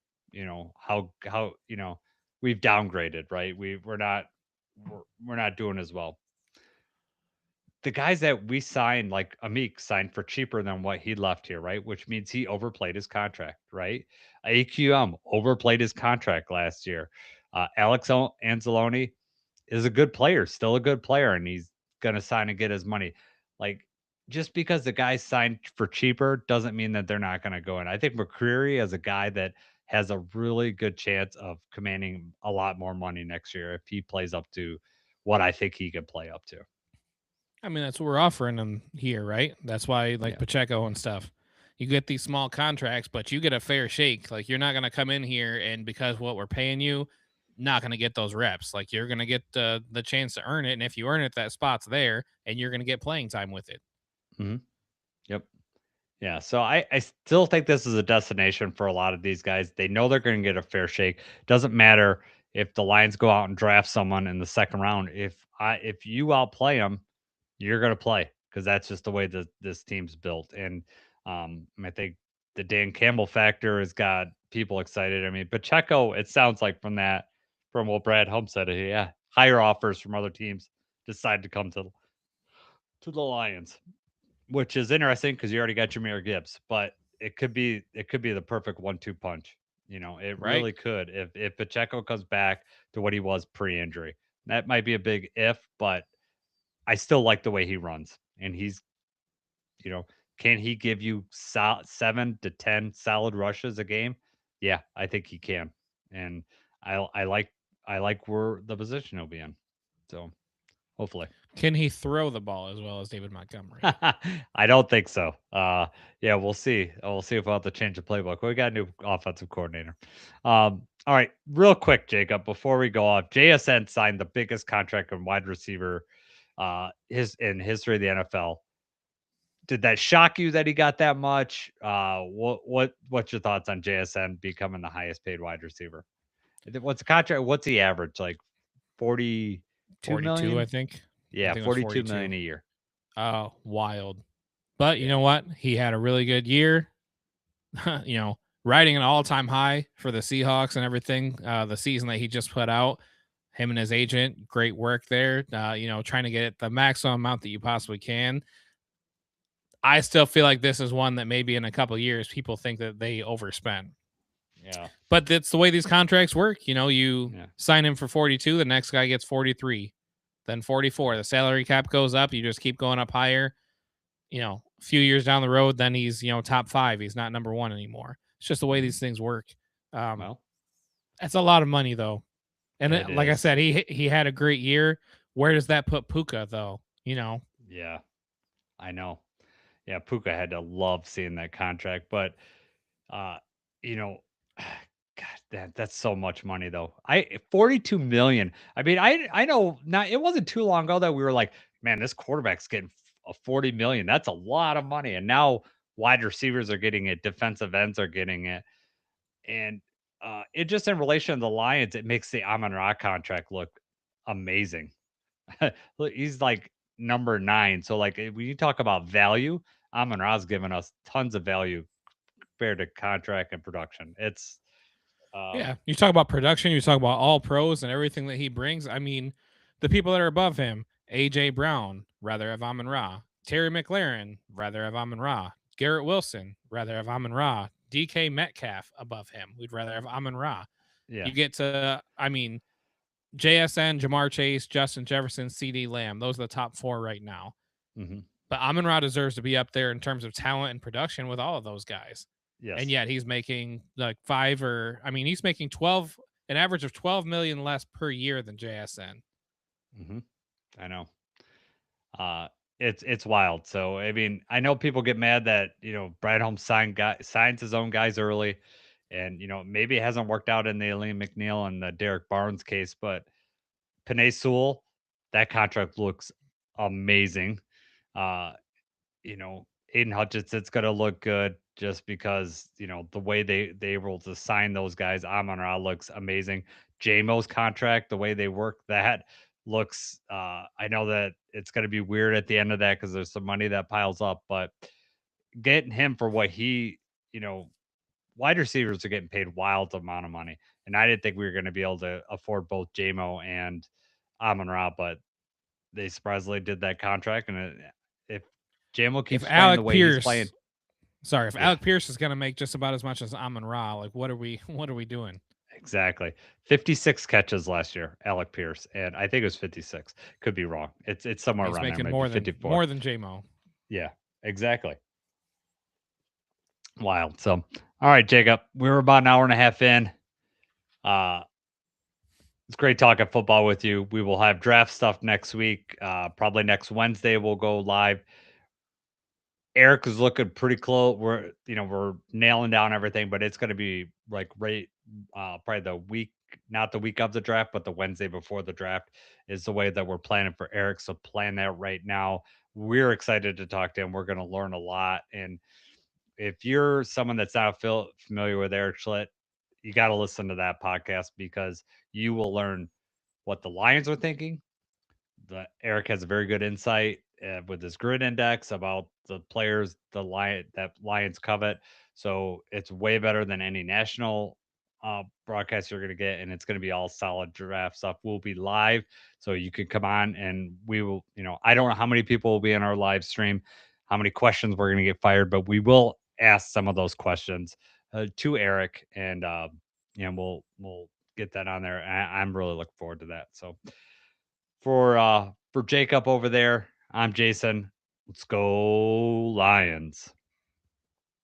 Speaker 2: How we've downgraded, right? We're not doing as well. The guys that we signed, like Amik, signed for cheaper than what he left here, right? Which means he overplayed his contract, right? AQM overplayed his contract last year. Anzalone is a good player, still a good player, and he's gonna sign and get his money. Like, just because the guy signed for cheaper doesn't mean that they're not gonna go in. I think McCreary is a guy that has a really good chance of commanding a lot more money next year if he plays up to what I think he can play up to.
Speaker 3: I mean, that's what we're offering him here, right? That's why, like
Speaker 2: Yeah.
Speaker 3: Pacheco and stuff, you get these small contracts, but you get a fair shake. Like, you're not going to come in here and because what we're paying you, not going to get those reps. Like, you're going to get the chance to earn it. And if you earn it, that spot's there and you're going to get playing time with it.
Speaker 2: Hmm. Yep. Yeah, so I still think this is a destination for a lot of these guys. They know they're going to get a fair shake. Doesn't matter if the Lions go out and draft someone in the second round. If you outplay them, you're going to play because that's just the way that this team's built. And I think the Dan Campbell factor has got people excited. I mean, Pacheco, it sounds like from what Brad Holmes said, yeah, higher offers from other teams decide to come to the Lions, which is interesting because you already got Jameer Gibbs, but it could be the perfect 1-2 punch. It
Speaker 3: Right?
Speaker 2: really could if Pacheco comes back to what he was pre-injury. That might be a big if, but I still like the way he runs, and you know, can he give you 7 to 10 solid rushes a game? Yeah, I think he can, and I like where the position he'll be in. So hopefully.
Speaker 3: Can he throw the ball as well as David Montgomery?
Speaker 2: I don't think so. Yeah, we'll see. We'll see if we'll have to change the playbook. We got a new offensive coordinator. All right, real quick, Jacob, before we go off, JSN signed the biggest contract in wide receiver his in history of the NFL. Did that shock you that he got that much? What's your thoughts on JSN becoming the highest paid wide receiver? What's the contract? What's the average? Like 40,
Speaker 3: 42, I
Speaker 2: 40 million?
Speaker 3: think. I
Speaker 2: Yeah,
Speaker 3: think it was
Speaker 2: 42
Speaker 3: 42.
Speaker 2: million a year.
Speaker 3: Oh, wild. But you
Speaker 2: Yeah.
Speaker 3: know what? He had a really good year. Riding an all-time high for the Seahawks and everything. The season that he just put out, him and his agent, great work there. Trying to get the maximum amount that you possibly can. I still feel like this is one that maybe in a couple of years people think that they overspend.
Speaker 2: Yeah.
Speaker 3: But that's the way these contracts work. You
Speaker 2: Yeah.
Speaker 3: sign him for 42, the next guy gets 43, then 44. The salary cap goes up. You just keep going up higher. A few years down the road, then he's, top 5. He's not number 1 anymore. It's just the way these things work.
Speaker 2: Well,
Speaker 3: That's a lot of money though. And
Speaker 2: it
Speaker 3: like I
Speaker 2: is.
Speaker 3: said, he had a great year. Where does that put Puka though?
Speaker 2: Yeah, I know. Yeah, Puka had to love seeing that contract, but uh, you know, God, that's so much money though. 42 million. I mean, I know not. It wasn't too long ago that we were like, man, this quarterback's getting a 40 million. That's a lot of money, and now wide receivers are getting it, defensive ends are getting it, and it just in relation to the Lions, it makes the Amon Ra contract look amazing. Look, he's like number 9. So like when you talk about value, Amon Ra's given us tons of value compared to contract and production. It's
Speaker 3: Yeah, you talk about production, you talk about all pros and everything that he brings. I mean, the people that are above him, AJ Brown, rather have Amon Ra. Terry McLaren, rather have Amon Ra. Garrett Wilson, rather have Amon Ra. DK Metcalf above him, we'd rather have Amon Ra.
Speaker 2: yeah.
Speaker 3: You get to, I mean, JSN, Jamar Chase, Justin Jefferson, CD Lamb. Those are the top 4 right now.
Speaker 2: Hmm.
Speaker 3: But Amon Ra deserves to be up there in terms of talent and production with all of those guys.
Speaker 2: Yes.
Speaker 3: And yet he's making like he's making 12, an average of 12 million less per year than JSN.
Speaker 2: Hmm. I know. It's wild. So I mean, I know people get mad that Brad Holmes signs his own guys early, and maybe it hasn't worked out in the Elaine McNeil and the Derek Barnes case, but Penei Sewell, that contract looks amazing. Uh, Aiden Hutchinson's gonna look good just because the way they were able to sign those guys. Amon Ra looks amazing. JMO's contract, the way they work that looks. I know that it's gonna be weird at the end of that because there's some money that piles up, but getting him for what you know, wide receivers are getting paid wild amount of money, and I didn't think we were gonna be able to afford both JMO and Amon Ra, but they surprisingly did that contract, and if JMO
Speaker 3: If
Speaker 2: keeps playing the
Speaker 3: Alec
Speaker 2: way he's playing.
Speaker 3: Pierce, sorry, if
Speaker 2: Yeah,
Speaker 3: Alec Pierce is going to make just about as much as Amon Ra, like what are we doing?
Speaker 2: exactly. 56 catches last year, Alec Pierce, and I think it was 56. Could be wrong. It's somewhere
Speaker 3: He's
Speaker 2: around there,
Speaker 3: making
Speaker 2: maybe 54.
Speaker 3: more than JMO.
Speaker 2: Yeah, exactly. Wild. So, all right, Jacob, we were about an hour and a half in. Uh, it's great talking football with you. We will have draft stuff next week. Probably next Wednesday we'll go live. Eric is looking pretty close. We're nailing down everything, but it's going to be like probably the week, not the week of the draft, but the Wednesday before the draft is the way that we're planning for Eric. So plan that right now. We're excited to talk to him. We're going to learn a lot. And if you're someone that's not familiar with Eric Schlitt, you got to listen to that podcast because you will learn what the Lions are thinking. Eric has a very good insight with his grid index about the players that Lions covet. So it's way better than any national broadcast you're going to get, and it's going to be all solid draft stuff. We'll be live, so you can come on, and we will. I don't know how many people will be in our live stream, how many questions we're going to get fired, but we will ask some of those questions to Eric, and we'll get that on there. I'm really looking forward to that. So for Jacob over there, I'm Jason. Let's go Lions.